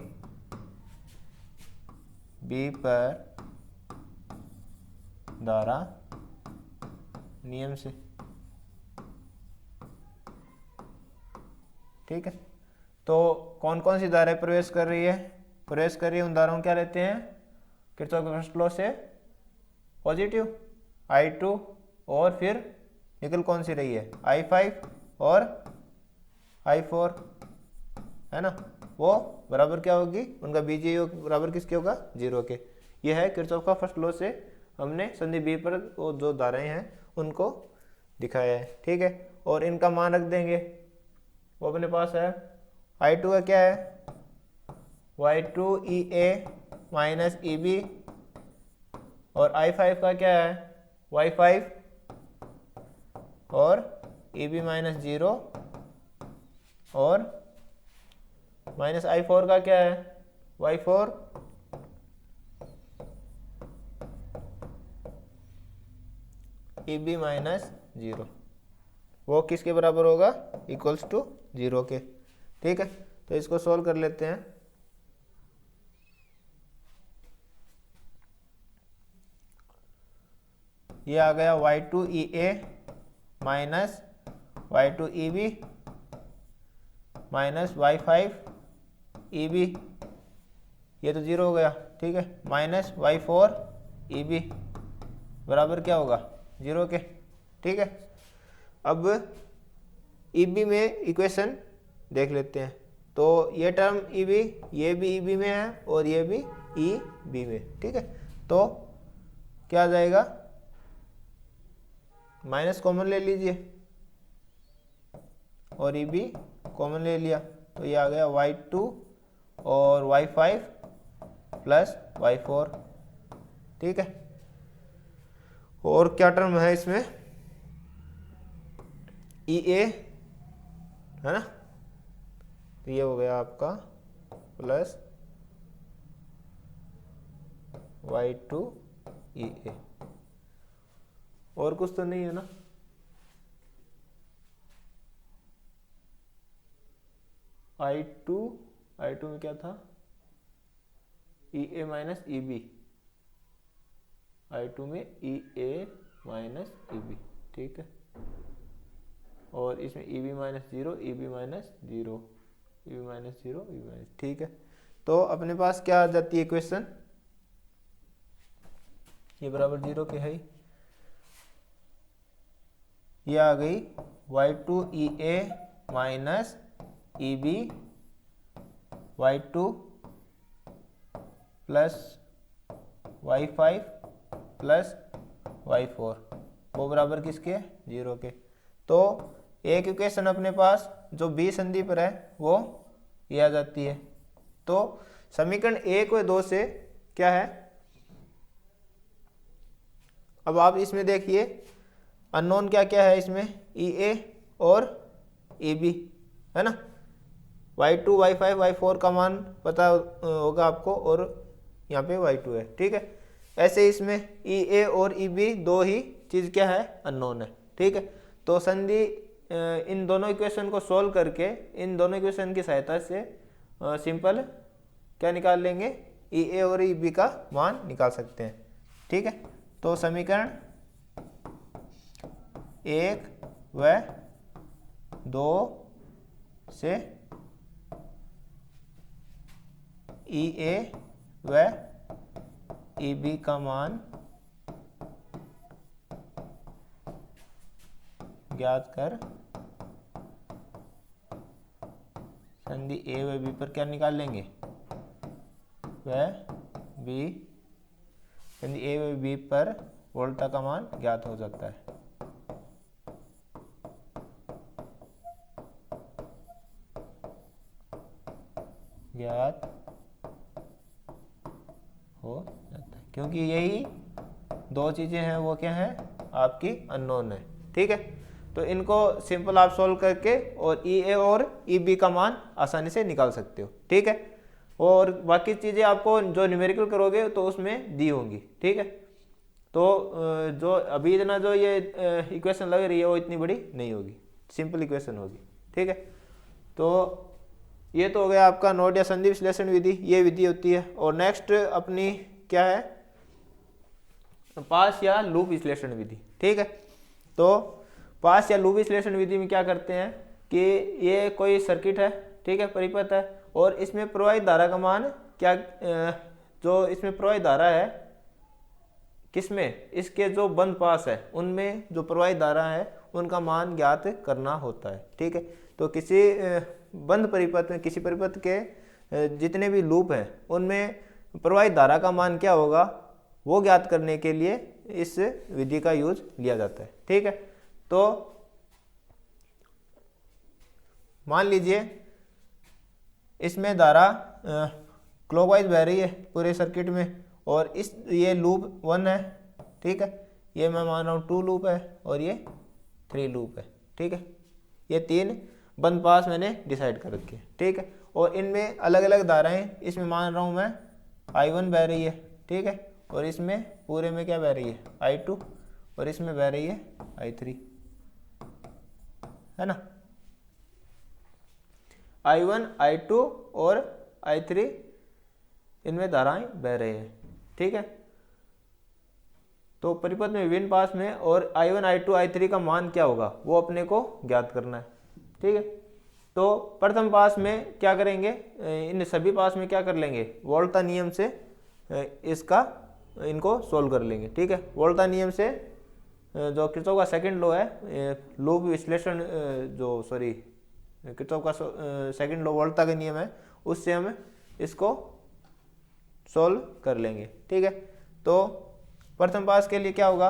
बी पर धारा नियम से, ठीक है। तो कौन कौन सी धाराएं प्रवेश कर रही है, प्रवेश कर रही है उन धाराओं को क्या लेते हैं, किरचॉफ के फर्स्ट लॉ से पॉजिटिव I2, और फिर निकल कौन सी रही है I5 और I4, है ना। वो बराबर क्या होगी, उनका बीजीय योग बराबर किसके होगा, 0 के। यह है किरचॉफ का फर्स्ट लॉ से हमने संधि बी पर वो जो धाराएं हैं उनको दिखाया है, ठीक है। और इनका मान रख देंगे, वो अपने पास है I2 का क्या है Y2EA माइनस EB, और I5 का क्या है Y5 और EB माइनस 0, और माइनस I4 का क्या है Y4 EB माइनस 0। वो किसके बराबर होगा, इक्वल्स टू 0 के, ठीक है। तो इसको सॉल्व कर लेते हैं। ये आ गया Y2EA minus Y2EB minus Y5EB, ये तो 0 हो गया, ठीक है। माइनस Y4EB बराबर क्या होगा 0 के, ठीक है। अब EB में इक्वेशन देख लेते हैं। तो ये टर्म EB, ये भी EB में है और ये भी EB में, ठीक है। तो क्या आ जाएगा, माइनस कॉमन ले लीजिए और EB कॉमन ले लिया, तो ये आ गया Y2 और Y5 प्लस Y4, ठीक है। और क्या टर्म है इसमें, EA, है ना। तो ये हो गया आपका प्लस Y2EA, और कुछ तो नहीं है ना। I2 में क्या था EA माइनस EB, I2 में EA माइनस EB, ठीक है। और इसमें EB minus 0, EB minus 0, EB minus 0, EB minus, ठीक है। तो अपने पास क्या आ जाती है इक्वेशन, ये बराबर 0 के है, ये आ गई Y2EA minus EB Y2 plus Y5 plus Y4, वो बराबर किसके, 0 के। तो एक इक्वेशन अपने पास जो बी संधि पर है वो ये आ जाती है। तो समीकरण 1 व 2 से क्या है, अब आप इसमें देखिए अननोन क्या क्या है इसमें, EA और EB, है ना। Y2 Y5 Y4 का मान पता होगा आपको, और यहाँ पे Y2 है, ठीक है। ऐसे इसमें EA और EB दो ही चीज़ क्या है, अननोन है, ठीक है। तो संधि इन दोनों इक्वेशन को सॉल्व करके, इन दोनों इक्वेशन की सहायता से सिंपल क्या निकाल लेंगे, EA और EB का मान निकाल सकते हैं, ठीक है। तो समीकरण 1 व 2 से ई ए व ई बी का मान ज्ञात कर संधि ए व बी पर क्या निकाल लेंगे, वह बी संधि ए व बी पर वोल्टा का मान ज्ञात हो जाता है। ज्ञात हो जाता है क्योंकि यही दो चीजें हैं, वो क्या है आपकी अननोन है। ठीक है, तो इनको सिंपल आप सॉल्व करके और ई ए और ई बी का मान आसानी से निकाल सकते हो। ठीक है, और बाकी चीज़ें आपको जो न्यूमेरिकल करोगे तो उसमें दी होंगी। ठीक है, तो जो अभी इतना जो ये इक्वेशन लग रही है वो इतनी बड़ी नहीं होगी, सिंपल इक्वेशन होगी। ठीक है, तो ये तो हो गया आपका नोड या संधि विश्लेषण विधि, ये विधि होती है। और नेक्स्ट अपनी क्या है, पास या लूप विश्लेषण विधि। ठीक है, तो पास या लूप विश्लेषण विधि में क्या करते हैं कि ये कोई सर्किट है, ठीक है, परिपथ है, और इसमें प्रवाहित धारा का मान क्या, जो इसमें प्रवाहित धारा है किसमें, इसके जो बंद पास है उनमें जो प्रवाहित धारा है उनका मान ज्ञात करना होता है। ठीक है, तो किसी बंद परिपथ में, किसी परिपथ के जितने भी लूप हैं उनमें प्रवाहित धारा का मान क्या होगा वो ज्ञात करने के लिए इस विधि का यूज लिया जाता है। ठीक है, तो मान लीजिए इसमें धारा क्लॉकवाइज बह रही है पूरे सर्किट में, और ये लूप 1 है। ठीक है, ये मैं मान रहा हूँ 2 लूप है और ये 3 लूप है। ठीक है, ये 3 बंद पास मैंने डिसाइड कर रखे। ठीक है, और इनमें अलग अलग धाराएं, इसमें मान रहा हूँ मैं I1 बह रही है। ठीक है, और इसमें पूरे में क्या बह रही है I2, और इसमें बह रही है I3, है ना। I1, I2 और I3 इनमें धाराएं बह रहे हैं। ठीक है, तो परिपथ में विभिन्न पास में और I1, I2, I3 का मान क्या होगा वो अपने को ज्ञात करना है। ठीक है, तो प्रथम पास में क्या करेंगे, इन सभी पास में क्या कर लेंगे, वोल्टा नियम से इनको सोल्व कर लेंगे। ठीक है, वोल्टा नियम से जो किरचॉफ का सेकंड लॉ है, लूप विश्लेषण किरचॉफ का सेकंड लॉ वोल्टा का नियम है, उससे हम इसको सोल्व कर लेंगे। ठीक है, तो प्रथम पास के लिए क्या होगा,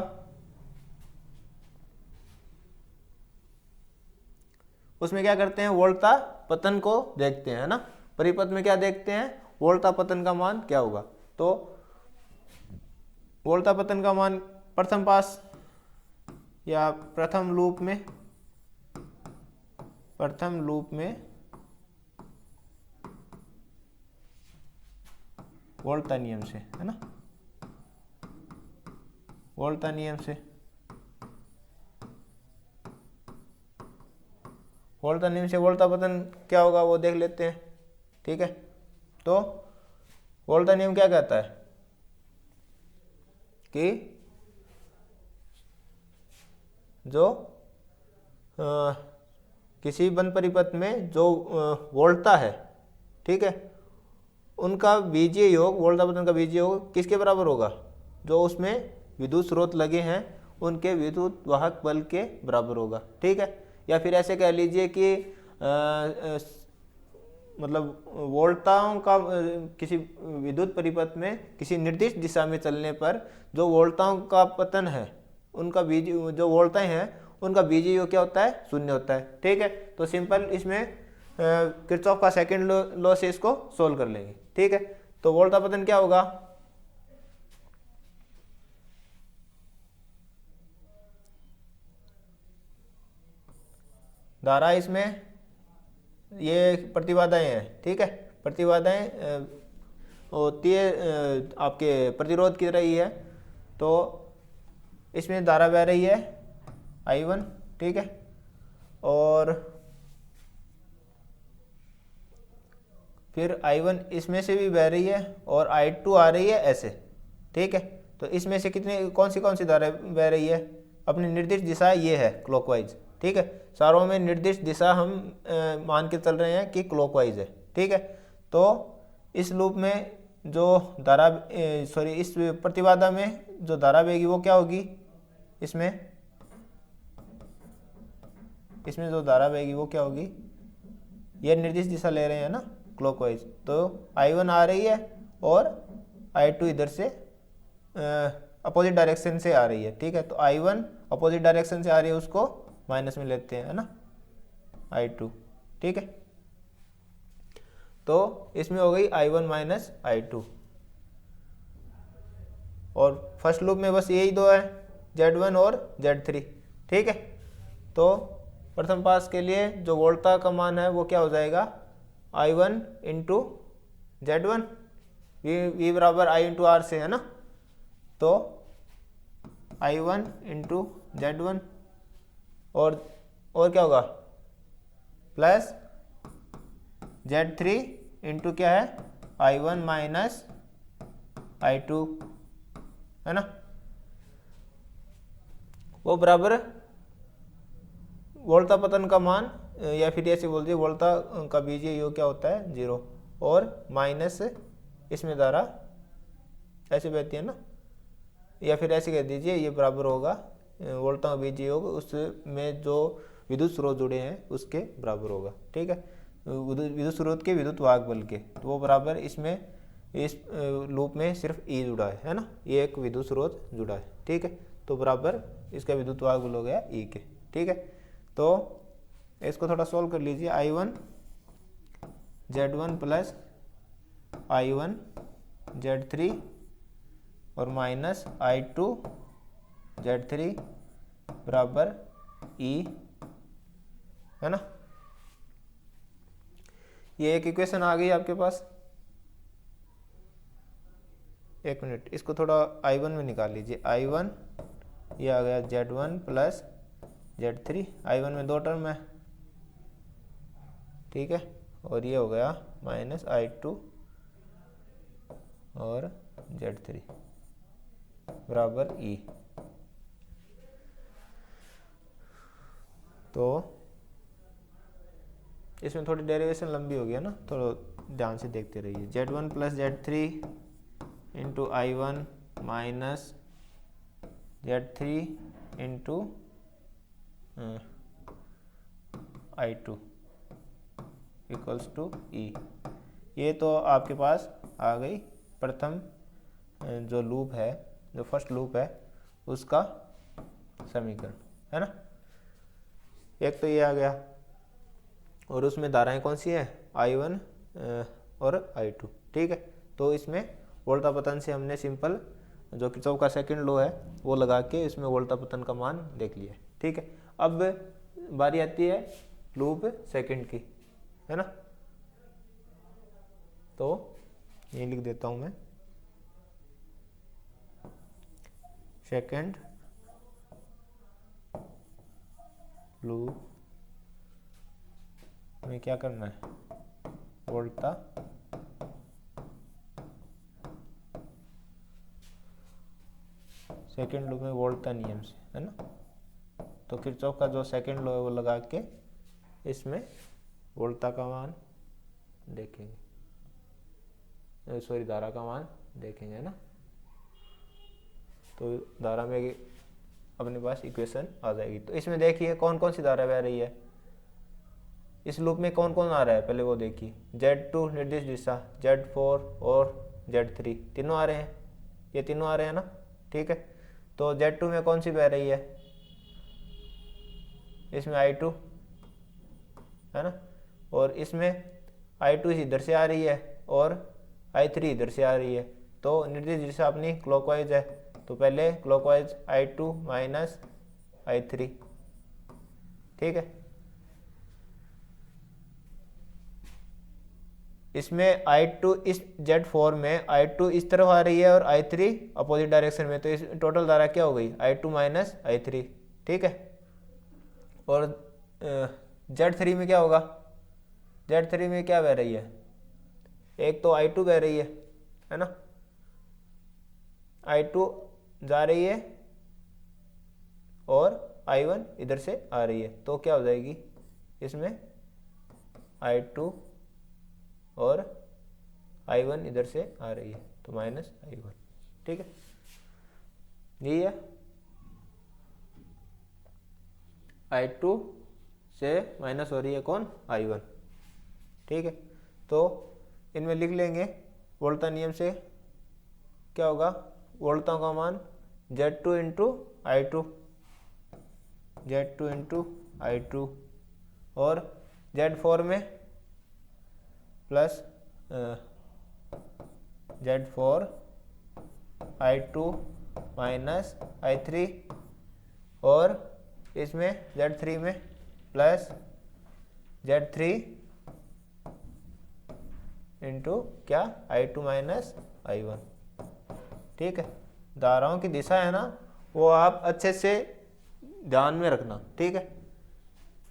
उसमें क्या करते हैं, वोल्टा पतन को देखते हैं, है ना। परिपथ में क्या देखते हैं, वोल्टा पतन का मान क्या होगा। तो वोल्टा पतन का मान प्रथम पास या प्रथम लूप में वोल्टा नियम से, है ना, वोल्टा नियम से वोल्टा पतन क्या होगा वो देख लेते हैं। ठीक है, तो वोल्टा नियम क्या कहता है कि जो किसी बंद परिपथ में जो वोल्टा है, ठीक है, उनका बीजीय योग, वोल्टा पतन का बीजीय योग किसके बराबर होगा, जो उसमें विद्युत स्रोत लगे हैं उनके विद्युत वाहक बल के बराबर होगा। ठीक है, या फिर ऐसे कह लीजिए कि मतलब वोल्टाओं का किसी विद्युत परिपथ में किसी निर्दिष्ट दिशा में चलने पर जो वोल्टाओं का पतन है उनका बीजीय, जो वोल्टाएं हैं उनका बीजीय योग क्या होता है, 0 होता है। ठीक है, तो सिंपल इसमें किरचॉफ का सेकंड लॉ से इसको सोल्व कर लेंगे। ठीक है, तो वोल्टा पतन क्या होगा, धारा इसमें ये प्रतिबाधाएं हैं। ठीक है, प्रतिबाधाएं होती है आपके प्रतिरोध की तरह ही है। तो इसमें धारा बह रही है I1, ठीक है, और फिर I1 इसमें से भी बह रही है और I2 आ रही है ऐसे। ठीक है, तो इसमें से कितने कौन सी धारा बह रही है? अपनी निर्दिष्ट दिशा ये है क्लॉकवाइज, ठीक है। सारों में निर्दिष्ट दिशा हम मान के चल रहे हैं कि क्लॉकवाइज है, ठीक है। तो इस लूप में जो धारा इस प्रतिबाधा में जो धारा बहेगी वो क्या होगी? इसमें जो धारा बहेगी वो क्या होगी? ये निर्दिष्ट दिशा ले रहे हैं ना क्लॉकवाइज, तो I1 आ रही है और I2 इधर से अपोजिट डायरेक्शन से आ रही है, ठीक है। तो I1 अपोजिट डायरेक्शन से आ रही है, उसको माइनस में लेते हैं, है ना, I2, ठीक है। तो इसमें हो गई I1 माइनस I2। और फर्स्ट लूप में बस यही दो है, Z1 और Z3, ठीक है। तो प्रथम पास के लिए जो वोल्टा का मान है वो क्या हो जाएगा? I1 इंटू Z1, V बराबर I इंटू R से, है ना। तो I1 इंटू Z1 और क्या होगा? प्लस Z3 इंटू क्या है? I1 माइनस I2, है ना। वो बराबर वोल्टा पतन का मान, या फिर ऐसे बोल दिए वोल्टा का बीजीय योग क्या होता है? 0, और माइनस इसमें धारा ऐसे बहती है ना, या फिर ऐसे कह दीजिए ये बराबर होगा वोल्टा का बीजीय योग उसमें जो विद्युत स्रोत जुड़े हैं उसके बराबर होगा, ठीक है। विद्युत स्रोत के विद्युत वाहक बल के, तो वो बराबर इसमें इस लूप में सिर्फ E जुड़ा है ना, ये एक विद्युत स्रोत जुड़ा है, ठीक है। तो बराबर इसका विद्युत वाहक बल हो गया E के, ठीक है। तो इसको थोड़ा सॉल्व कर लीजिए। I1 Z1 plus I1 Z3 और माइनस I2 Z3 बराबर E, है ना। ये एक इक्वेशन आ गई आपके पास। एक मिनट, इसको थोड़ा I1 में निकाल लीजिए। I1 ये आ गया Z1 प्लस Z3, I1 में दो टर्म है, ठीक है, और ये हो गया माइनस I2 और Z3 बराबर E। तो इसमें थोड़ी डेरिवेशन लंबी हो गया ना, थोड़ा ध्यान से देखते रहिए। Z1 plus Z3 into I1 minus Z3 into I2 equals to E। ये तो आपके पास आ गई प्रथम जो लूप है, जो फर्स्ट लूप है उसका समीकरण, है ना। एक तो ये आ गया, और उसमें धाराएं कौन सी हैं? I1 और I2, ठीक है। तो इसमें वोल्टा पतन से हमने सिंपल जो किरचॉफ का सेकंड लॉ है वो लगा के इसमें वोल्टा पतन का मान देख लिया, ठीक है। अब बारी आती है लूप सेकंड की, है ना। तो ये लिख देता हूं मैं, सेकंड लूप में क्या करना है? वोल्टा सेकंड लूप में वोल्टा नियम से, है ना। तो किरचॉफ का जो सेकंड लॉ है वो लगा के इसमें वोल्टा का मान देखेंगे, सॉरी धारा का मान देखेंगे, है ना। तो धारा में अपने पास इक्वेशन आ जाएगी। तो इसमें देखिए कौन कौन सी धारा बह रही है, इस लूप में कौन कौन आ रहा है पहले वो देखिए। Z2 निर्दिष्ट दिशा, Z4 और Z3 तीनों आ रहे हैं, ये तीनों आ रहे हैं ना, ठीक है। तो Z2 में कौन सी बह रही है? इसमें I2, है ना, और इसमें I2 इधर से आ रही है और I3 इधर से आ रही है। तो निर्दिष्ट दिशा अपनी क्लॉकवाइज है, तो पहले क्लॉकवाइज I2 माइनस I3, ठीक है। इसमें I2 इस Z4 में I2 इस तरफ आ रही है और I3 अपोजिट डायरेक्शन में, तो इस टोटल धारा क्या हो गई? I2 माइनस I3, ठीक है। और Z3 में क्या होगा? Z3 में क्या बह रही है? एक तो I2 बह रही है ना, I2 जा रही है और I1 इधर से आ रही है, तो क्या हो जाएगी इसमें I2 और I1 इधर से आ रही है तो माइनस I1। ठीक है, यही है। I2 से माइनस हो रही है कौन, I1। ठीक है, तो इनमें लिख लेंगे वोल्टा नियम से क्या होगा, वोल्टा का मान Z2 into I2, Z2 into I2 और Z4 में plus Z4 I2 minus I3 और इसमें Z3 में प्लस Z3 इंटू क्या I2 माइनस I1। ठीक है, धाराओं की दिशा है ना वो आप अच्छे से ध्यान में रखना। ठीक है,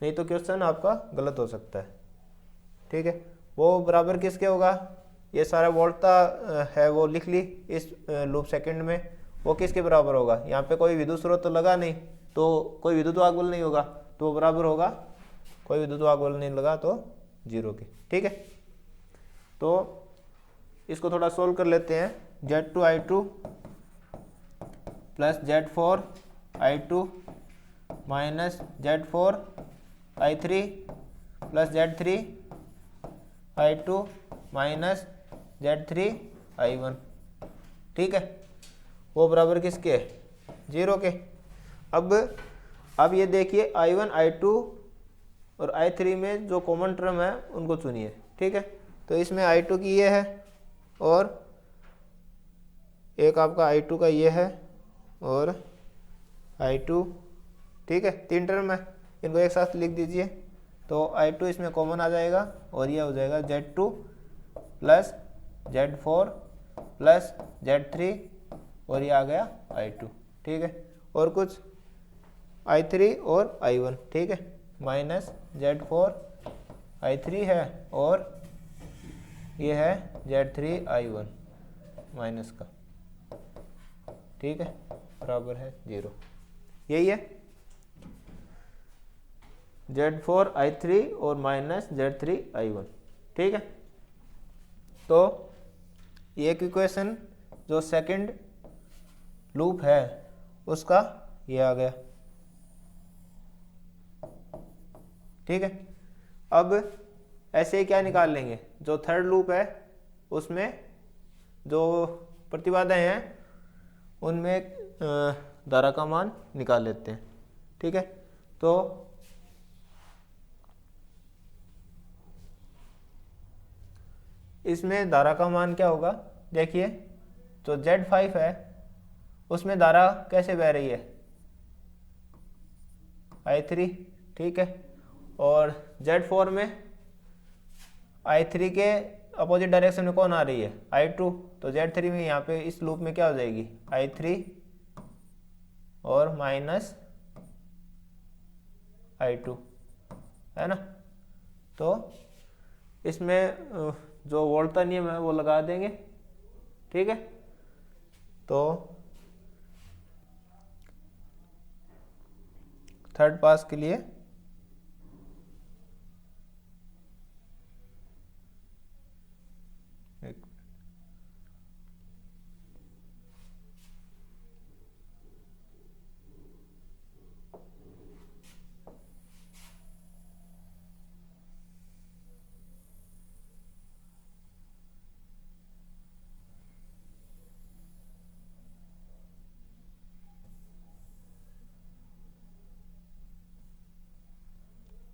नहीं तो क्वेश्चन आपका गलत हो सकता है। ठीक है, वो बराबर किसके होगा, ये सारा वोल्टा है वो लिख ली इस लूप सेकंड में, वो किसके बराबर होगा, यहाँ पे कोई विद्युत स्रोत तो लगा नहीं तो कोई विद्युत वाहक नहीं होगा, तो वो बराबर होगा, कोई विद्युत वाहक नहीं लगा तो 0 के। ठीक है, तो इसको थोड़ा सोल्व कर लेते हैं। Z2 I2 plus Z4 I2 minus Z4 I3 plus Z3 I2 minus Z3 I1। ठीक है, वो बराबर किसके, 0 के। अब ये देखिए I1 I2 और I3 में जो कॉमन टर्म है उनको चुनिए। ठीक है, तो इसमें I2 की ये है और एक आपका I2 का ये है और I2। ठीक है, 3 टर्म है, इनको एक साथ लिख दीजिए तो I2 इसमें कॉमन आ जाएगा और ये हो जाएगा Z2 plus Z4 plus Z3 और ये आ गया I2। ठीक है, और कुछ I3 और I1। ठीक है, माइनस Z4 I3 है और ये है Z3 I1 माइनस का। ठीक है, बराबर है 0। यही है Z4 I3 और माइनस Z3 I1। ठीक है, तो ये इक्वेशन जो सेकंड लूप है उसका ये आ गया। ठीक है, अब ऐसे ही क्या निकाल लेंगे, जो थर्ड लूप है उसमें जो प्रतिबाधाएं हैं उनमें धारा का मान निकाल लेते हैं। ठीक है, तो इसमें धारा का मान क्या होगा, देखिए जो Z5 है उसमें धारा कैसे बह रही है, I3। ठीक है, और Z4 में I3 के अपोजिट डायरेक्शन में कौन आ रही है, I2। तो Z3 में यहाँ पे इस लूप में क्या हो जाएगी, I3 और माइनस I2 है ना। तो इसमें जो वोल्टा नियम है वो लगा देंगे। ठीक है, तो थर्ड पास के लिए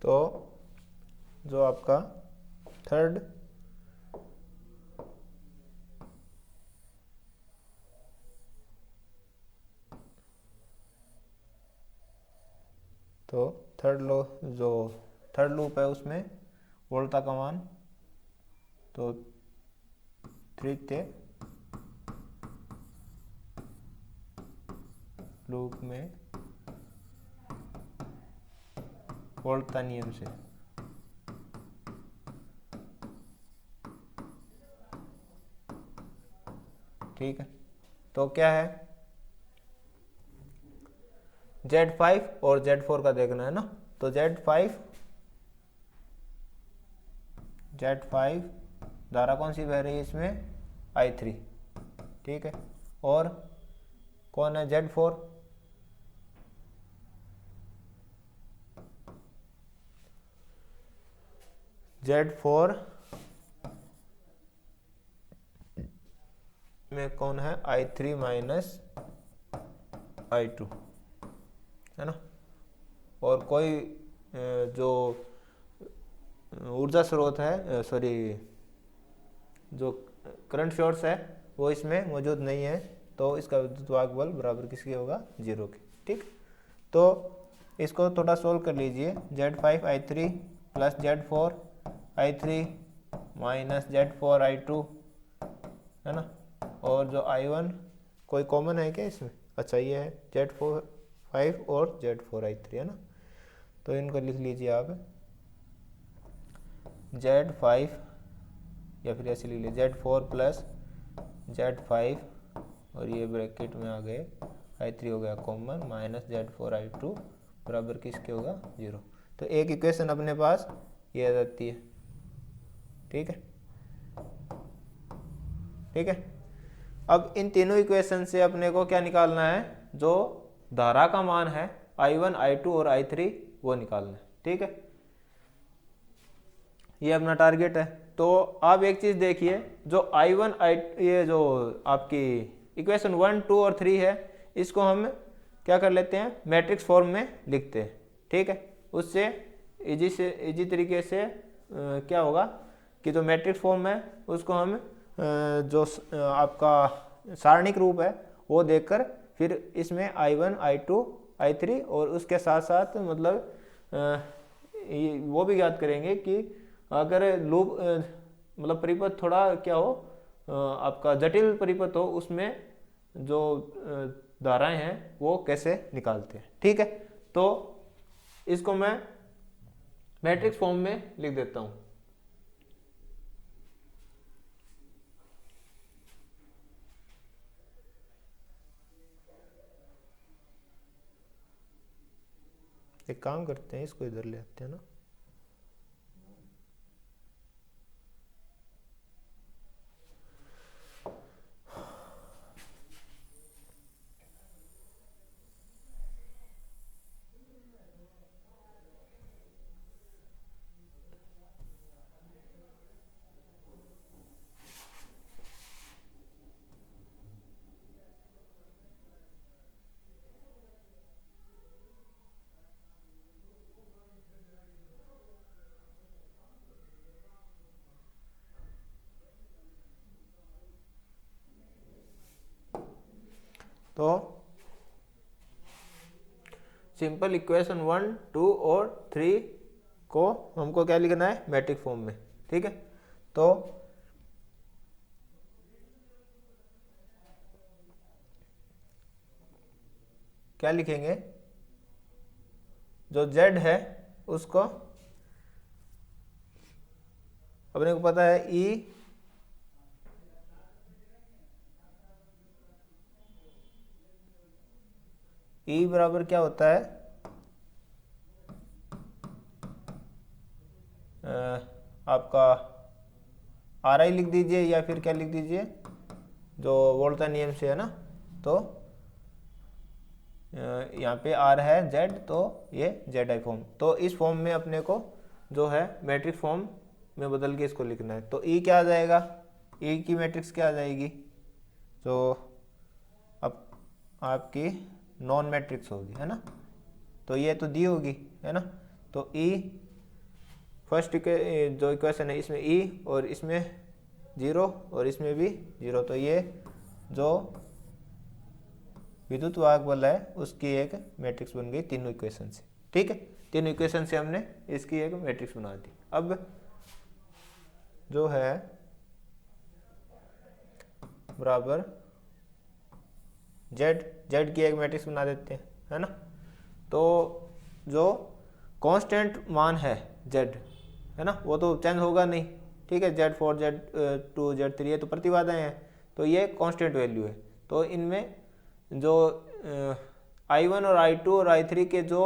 तो जो आपका थर्ड जो थर्ड लूप है उसमें वोल्टा का मान तो 3 लूप में वोल्टा नियम से ठीक है, तो क्या है Z5 और Z4 का देखना है ना। तो Z5 धारा कौन सी बह रही है इसमें, I3, ठीक है। और कौन है Z4, Z4 में कौन है, I3 माइनस I2, है ना। और कोई जो ऊर्जा स्रोत है, सॉरी जो करंट सोर्स है वो इसमें मौजूद नहीं है, तो इसका विद्युत वाहक बल बराबर किसके होगा, 0 के, ठीक। तो इसको थोड़ा सोल्व कर लीजिए। Z5 I3 plus Z4 I3 minus Z4 I2, है ना। और जो I1 कोई कॉमन है क्या इसमें, अच्छा ये है Z5 और Z4 I3, है ना। तो इनको लिख लीजिए आप, Z5 या फिर ऐसे लिख लीजिए Z4 प्लस Z5 और ये ब्रैकेट में आ गए I3 हो गया कॉमन माइनस Z4 I2 बराबर किसके होगा, 0। तो एक इक्वेशन अपने पास ये आ जाती है, ठीक है, ठीक है। अब इन तीनों इक्वेशन से अपने को क्या निकालना है, जो धारा का मान है I1 I2 और I3 वो निकालना है, ठीक है। ये अपना टारगेट है। तो आप एक चीज देखिए, जो I1 ये जो आपकी इक्वेशन 1 2 और 3 है, इसको हम क्या कर लेते हैं, मैट्रिक्स फॉर्म में लिखते हैं, ठीक है। उससे इजी तरीके से क्या होगा कि जो मैट्रिक्स फॉर्म है उसको हम जो आपका सारणिक रूप है वो देखकर फिर इसमें I1 I2 I3 और उसके साथ साथ मतलब वो भी याद करेंगे कि अगर लूप मतलब परिपथ थोड़ा क्या हो, आपका जटिल परिपथ हो, उसमें जो धाराएं हैं वो कैसे निकालते हैं, ठीक है। तो इसको मैं मैट्रिक्स फॉर्म में लिख देता हूं। एक काम करते हैं, इसको इधर ले आते हैं ना। तो सिंपल इक्वेशन 1 2 और 3 को हमको क्या लिखना है, मैट्रिक्स फॉर्म में, ठीक है। तो क्या लिखेंगे, जो Z है उसको अपने को पता है E बराबर क्या होता है, आपका RI लिख दीजिए या फिर क्या लिख दीजिए, जो वोल्टा नियम से है ना। तो यहाँ पे R है Z, तो ये ZI फॉर्म। तो इस फॉर्म में अपने को जो है मैट्रिक्स फॉर्म में बदल के इसको लिखना है। तो E क्या आ जाएगा, E की मैट्रिक्स क्या आ जाएगी, जो अब आपकी नॉन मैट्रिक्स होगी, है ना। तो ये तो दी होगी, है ना। तो E फर्स्ट जो इक्वेशन है इसमें E और इसमें 0 और इसमें भी 0, तो ये जो विद्युत वाहक बल है उसकी एक मैट्रिक्स बन गई तीनों इक्वेशन से, ठीक है। तीनों इक्वेशन से हमने इसकी एक मैट्रिक्स बना दी। अब जो है बराबर Z की एक मैट्रिक्स बना देते हैं, है ना। तो जो कांस्टेंट मान है Z, है ना, वो तो चेंज होगा नहीं, ठीक है। Z4 Z2 Z3 ये तो प्रतिबाधाएं हैं, तो ये कांस्टेंट वैल्यू है। तो इनमें जो I1 और I2 और I3 के जो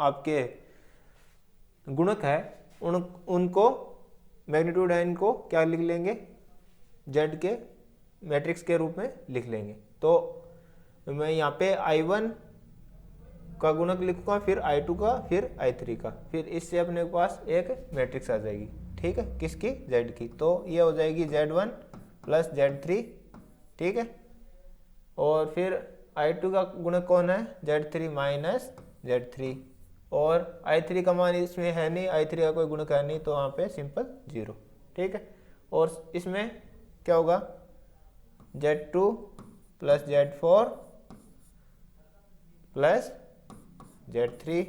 आपके गुणक है उनको मैग्नीट्यूड है, इनको क्या लिख लेंगे, Z के मैट्रिक्स के रूप में लिख लेंगे। तो मैं यहाँ पे I1 का गुणक लिखूंगा, फिर I2 का, फिर I3 का, फिर इससे अपने पास एक मैट्रिक्स आ जाएगी। ठीक है, किसकी, Z की। तो ये हो जाएगी Z1 प्लस Z3। ठीक है, और फिर I2 का गुणक कौन है, Z3 माइनस Z3, और I3 का मान इसमें है नहीं, I3 का कोई गुणक है नहीं, तो वहाँ पे सिंपल 0। ठीक है, और इसमें क्या होगा, Z2 plus Z4 plus Z3।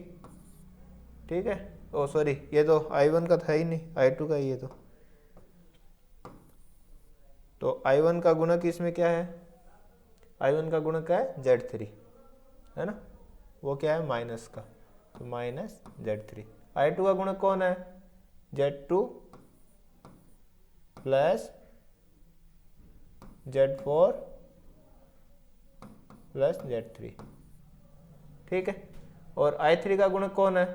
ठीक है, ओ सॉरी, ये तो I1 का था ही नहीं, I2 का ही है। तो I1 का गुणक इसमें क्या है, I1 का गुणक है Z3, है ना, वो क्या है, माइनस का, तो माइनस Z3। I2 का गुणक कौन है, Z2 plus Z4 plus Z3। ठीक है, और I3 का गुणक कौन है,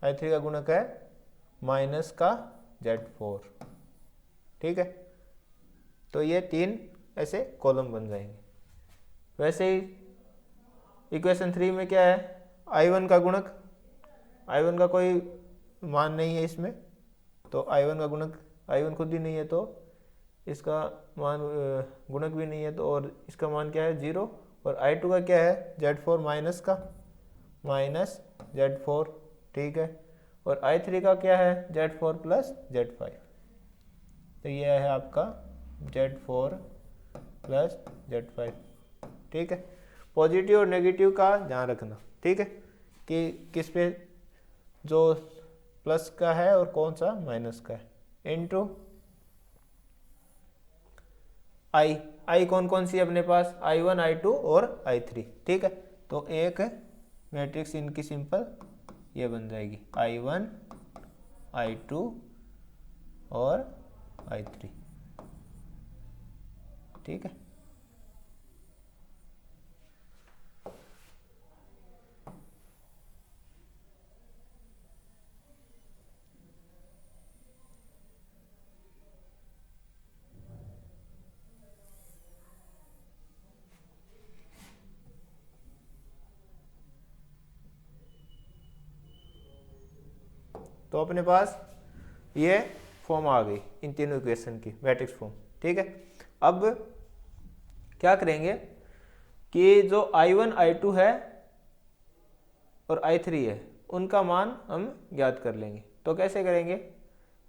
I3 का गुणक है माइनस का Z4। ठीक है, तो ये 3 ऐसे कॉलम बन जाएंगे। वैसे ही इक्वेशन 3 में क्या है, I1 का गुणक, I1 का कोई मान नहीं है इसमें, तो I1 का गुणक, I1 खुद ही नहीं है, तो इसका मान गुणक भी नहीं है, तो और इसका मान क्या है, 0। और I2 का क्या है, Z4 माइनस का, माइनस Z4। ठीक है, और I3 का क्या है, Z4 प्लस Z5। तो ये है आपका Z4 प्लस Z5। ठीक है, पॉजिटिव और नेगेटिव का ध्यान रखना। ठीक है, कि किस पे जो प्लस का है और कौन सा माइनस का है, इनटू I कौन कौन सी है अपने पास, I1 I2 और I3। ठीक है, तो एक मैट्रिक्स इनकी सिंपल ये बन जाएगी, I1 I2 और I3। ठीक है, तो अपने पास ये फॉर्म आ गई इन तीनों इक्वेशन की, मैट्रिक्स फॉर्म। ठीक है, अब क्या करेंगे कि जो I1 I2 है और I3 है, उनका मान हम ज्ञात कर लेंगे। तो कैसे करेंगे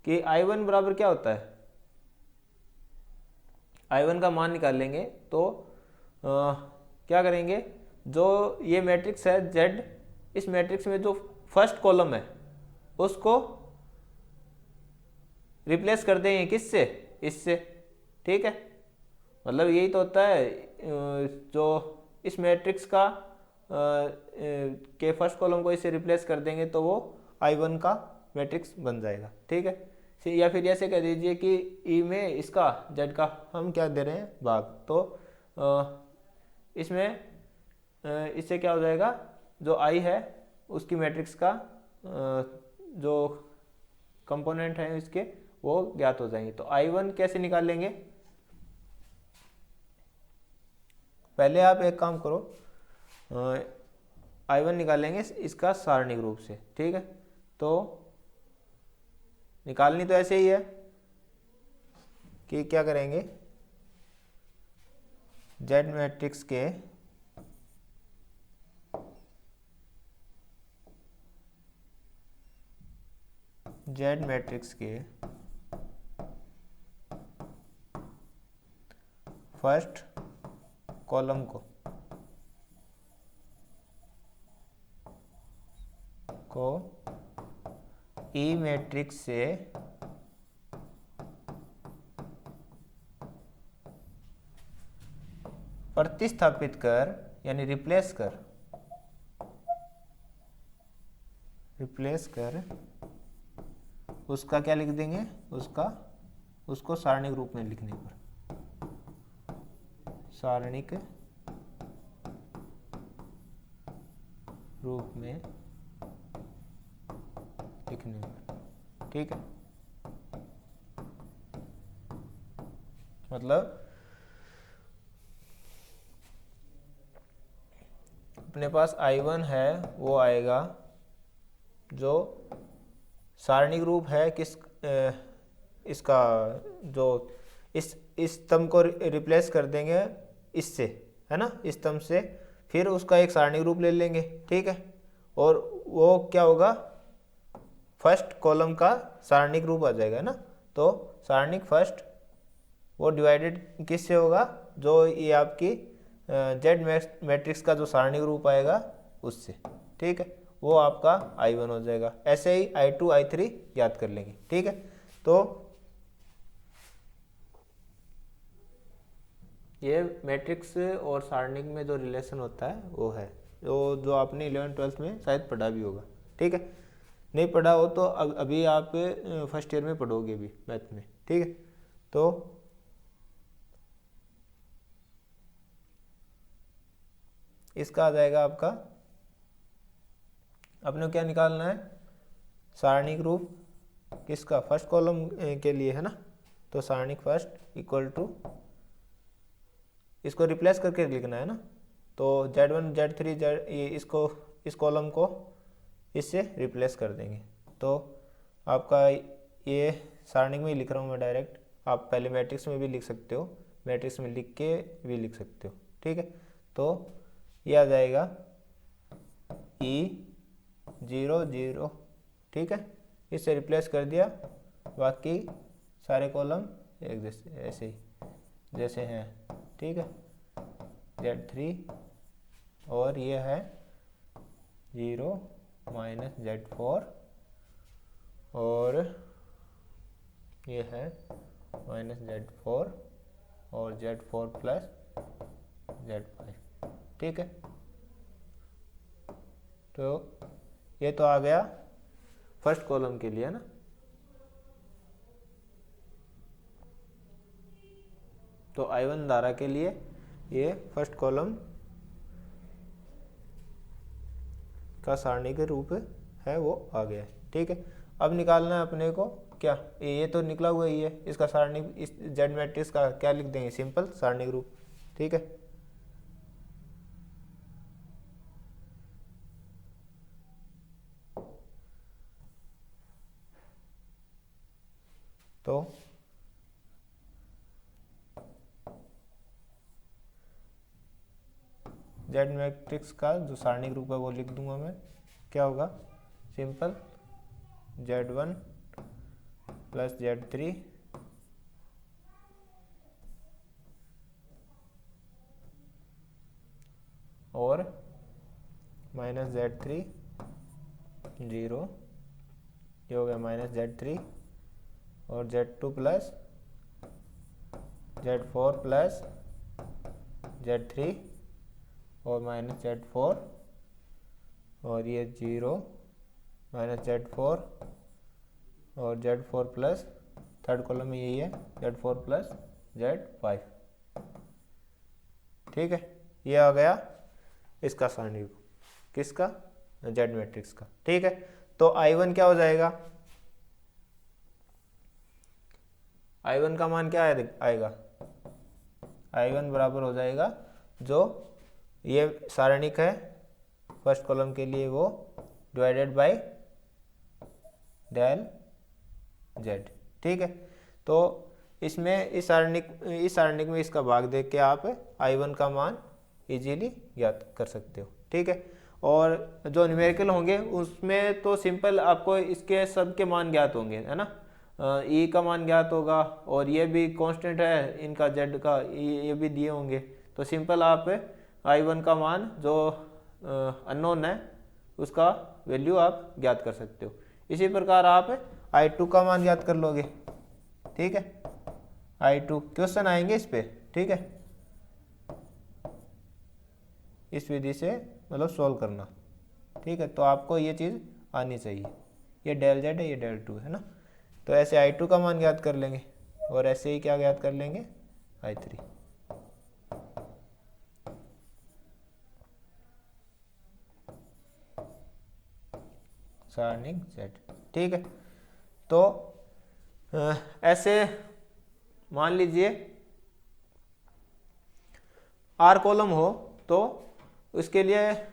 कि I1 बराबर क्या होता है, I1 का मान निकाल लेंगे। तो क्या करेंगे, जो ये मैट्रिक्स है Z, इस मैट्रिक्स में जो फर्स्ट कॉलम है उसको रिप्लेस कर देंगे, किससे, इससे। ठीक है, मतलब यही तो होता है, जो इस मैट्रिक्स का के फर्स्ट कॉलम को इससे रिप्लेस कर देंगे तो वो I1 का मैट्रिक्स बन जाएगा। ठीक है, या फिर ऐसे कह दीजिए कि ई में इसका Z का हम क्या दे रहे हैं, भाग। तो इसमें इससे क्या हो जाएगा, जो I है उसकी मैट्रिक्स का जो कंपोनेंट है इसके, वो ज्ञात हो जाएंगे। तो I1 कैसे निकाल लेंगे, पहले आप एक काम करो, I1 निकालेंगे इसका सारणिक रूप से। ठीक है, तो निकालनी तो ऐसे ही है कि क्या करेंगे, Z मैट्रिक्स के फर्स्ट कॉलम को ई मैट्रिक्स से प्रतिस्थापित कर, यानी रिप्लेस कर उसका क्या लिख देंगे, उसको सारणिक रूप में लिखने पर, सारणिक रूप में लिखने में, ठीक है। मतलब अपने पास I1 है वो आएगा जो सारणिक रूप है इसका जो इस स्तंभ को रिप्लेस कर देंगे इससे, है ना, इस स्तंभ से, फिर उसका एक सारणिक रूप ले लेंगे, ठीक है। और वो क्या होगा, फर्स्ट कॉलम का सारणिक रूप आ जाएगा ना। तो सारणिक फर्स्ट वो डिवाइडेड किससे होगा, जो ये आपकी जेड मैट्रिक्स का जो सारणिक रूप आएगा उससे, ठीक है। वो आपका I1 हो जाएगा। ऐसे ही I2 I3 याद कर लेंगे, ठीक है। तो ये मैट्रिक्स और सारणिक में जो रिलेशन होता है वो है, जो आपने 11th-12th में शायद पढ़ा भी होगा, ठीक है। नहीं पढ़ा हो तो अभी आप फर्स्ट ईयर में पढ़ोगे भी मैथ में, ठीक है। तो इसका आ जाएगा आपका, अपने क्या निकालना है, सारणिक रूप किसका, फर्स्ट कॉलम के लिए, है ना। तो सारणिक फर्स्ट इक्वल टू, इसको रिप्लेस करके लिखना है ना। तो Z1 Z3 इसको, इस कॉलम को इससे रिप्लेस कर देंगे। तो आपका ये सारणिक में ही लिख रहा हूँ मैं डायरेक्ट, आप पहले मैट्रिक्स में भी लिख सकते हो, मैट्रिक्स में लिख के भी लिख सकते हो, ठीक है। तो ये आ जाएगा E0 0, ठीक है। इससे रिप्लेस कर दिया, बाकी सारे कॉलम एक जैसे ऐसे ही जैसे हैं, ठीक है। Z3 और ये है 0 माइनस Z4 और ये है माइनस Z4 और Z4 प्लस Z5, ठीक है। तो ये तो आ गया फर्स्ट कॉलम के लिए ना। तो I1 धारा के लिए ये फर्स्ट कॉलम का सारणिक रूप है वो आ गया है, ठीक है। अब निकालना है अपने को क्या, ये तो निकला हुआ ही है, इसका सारणिक, इस जेड मैट्रिक्स का क्या लिख देंगे, सिंपल सारणिक रूप, ठीक है। तो जेड मैट्रिक्स का जो सारणिक रूप है वो लिख दूंगा मैं, क्या होगा, सिंपल Z1 प्लस Z3 और माइनस Z3 0, ये हो गया माइनस Z3 और Z2 plus Z4 plus Z3 और माइनस Z4 और ये 0 माइनस Z4 और Z4 प्लस, थर्ड कॉलम में यही है, Z4 प्लस Z5, ठीक है। ये आ गया इसका सारणिक, किसका, जेड मैट्रिक्स का, ठीक है। तो I1 क्या हो जाएगा, I1 का मान क्या आएगा, I1 बराबर हो जाएगा, जो ये सारणिक है फर्स्ट कॉलम के लिए वो डिवाइडेड बाय डेल जेड, ठीक है। तो इसमें इस सारणिक में इसका भाग देख के आप I1 का मान इजीली ज्ञात कर सकते हो, ठीक है। और जो न्यूमेरिकल होंगे उसमें तो सिंपल आपको इसके सब के मान ज्ञात होंगे, है ना। E का मान ज्ञात होगा और ये भी कांस्टेंट है इनका, Z का ये भी दिए होंगे। तो सिंपल आप I1 का मान जो अननोन है उसका वैल्यू आप ज्ञात कर सकते हो। इसी प्रकार आप I2 का मान ज्ञात कर लोगे, ठीक है। I2 क्वेश्चन आएंगे इस पे, ठीक है, इस विधि से मतलब सॉल्व करना, ठीक है। तो आपको ये चीज़ आनी चाहिए, ये डेल जेड है, ये डेल टू है ना। तो ऐसे I2 का मान ज्ञात कर लेंगे और ऐसे ही क्या ज्ञात कर लेंगे, I3। सारणिक z। ठीक है, तो ऐसे मान लीजिए R कॉलम हो तो उसके लिए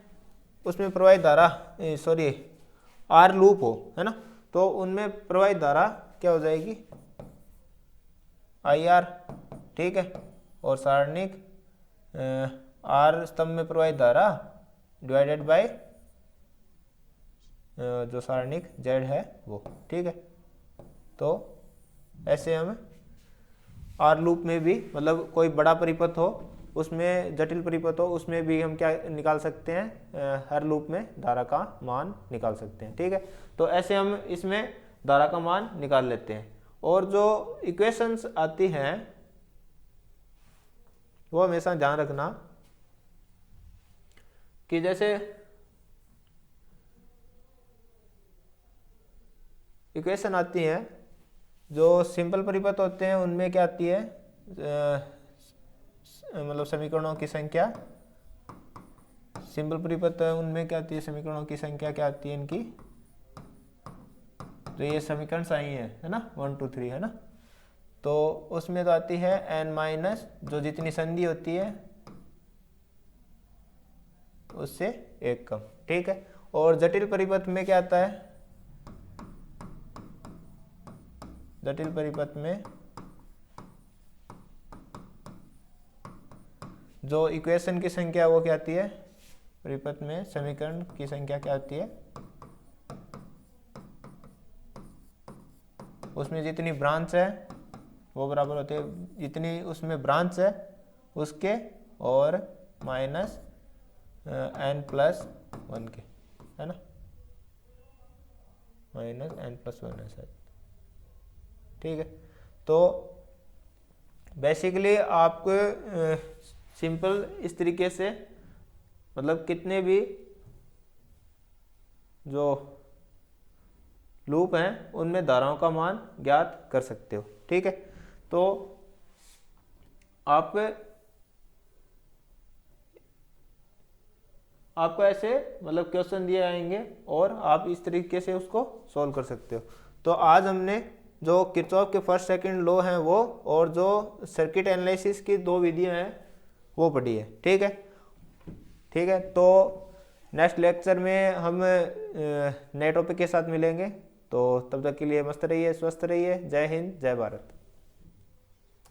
उसमें प्रवाहित धारा सॉरी R लूप हो, है ना, तो उनमें प्रवाहित धारा क्या हो जाएगी IR। ठीक है, और सारणिक R स्तंभ में प्रवाहित धारा डिवाइडेड बाय जो सारणिक Z है वो। ठीक है, तो ऐसे हम R लूप में भी मतलब कोई बड़ा परिपथ हो उसमें जटिल परिपथ हो उसमें भी हम क्या निकाल सकते हैं, हर लूप में धारा का मान निकाल सकते हैं। ठीक है, तो ऐसे हम इसमें धारा का मान निकाल लेते हैं। और जो इक्वेशंस आती हैं वो हमेशा ध्यान रखना कि जैसे इक्वेशन आती हैं जो सिंपल परिपथ होते हैं उनमें क्या आती है, मतलब समीकरणों की संख्या, सिंपल परिपथ है उनमें क्या आती है, समीकरणों की संख्या क्या आती है इनकी, तो ये समीकरण सही है ना, 1 2 3 है ना, तो उसमें तो आती है n माइनस जो जितनी संधि होती है उससे एक कम। ठीक है, और जटिल परिपथ में क्या आता है, जटिल परिपथ में जो इक्वेशन की संख्या वो क्या आती है, परिपथ में समीकरण की संख्या क्या आती है, उसमें जितनी ब्रांच है वो बराबर होती है जितनी उसमें ब्रांच है उसके और माइनस n+1 के, है ना, -n+1 है शायद। ठीक है, तो बेसिकली आपको सिंपल इस तरीके से मतलब कितने भी जो लूप हैं उनमें धाराओं का मान ज्ञात कर सकते हो। ठीक है, तो आपको ऐसे मतलब क्वेश्चन दिए आएंगे और आप इस तरीके से उसको सॉल्व कर सकते हो। तो आज हमने जो किरचॉफ के फर्स्ट सेकंड लॉ हैं वो और जो सर्किट एनालिसिस की 2 विधियां हैं वो पढ़ी है। ठीक है, ठीक है, तो नेक्स्ट लेक्चर में हम नए टॉपिक के साथ मिलेंगे। तो तब तक के लिए मस्त रहिए, स्वस्थ रहिए। जय हिंद, जय भारत।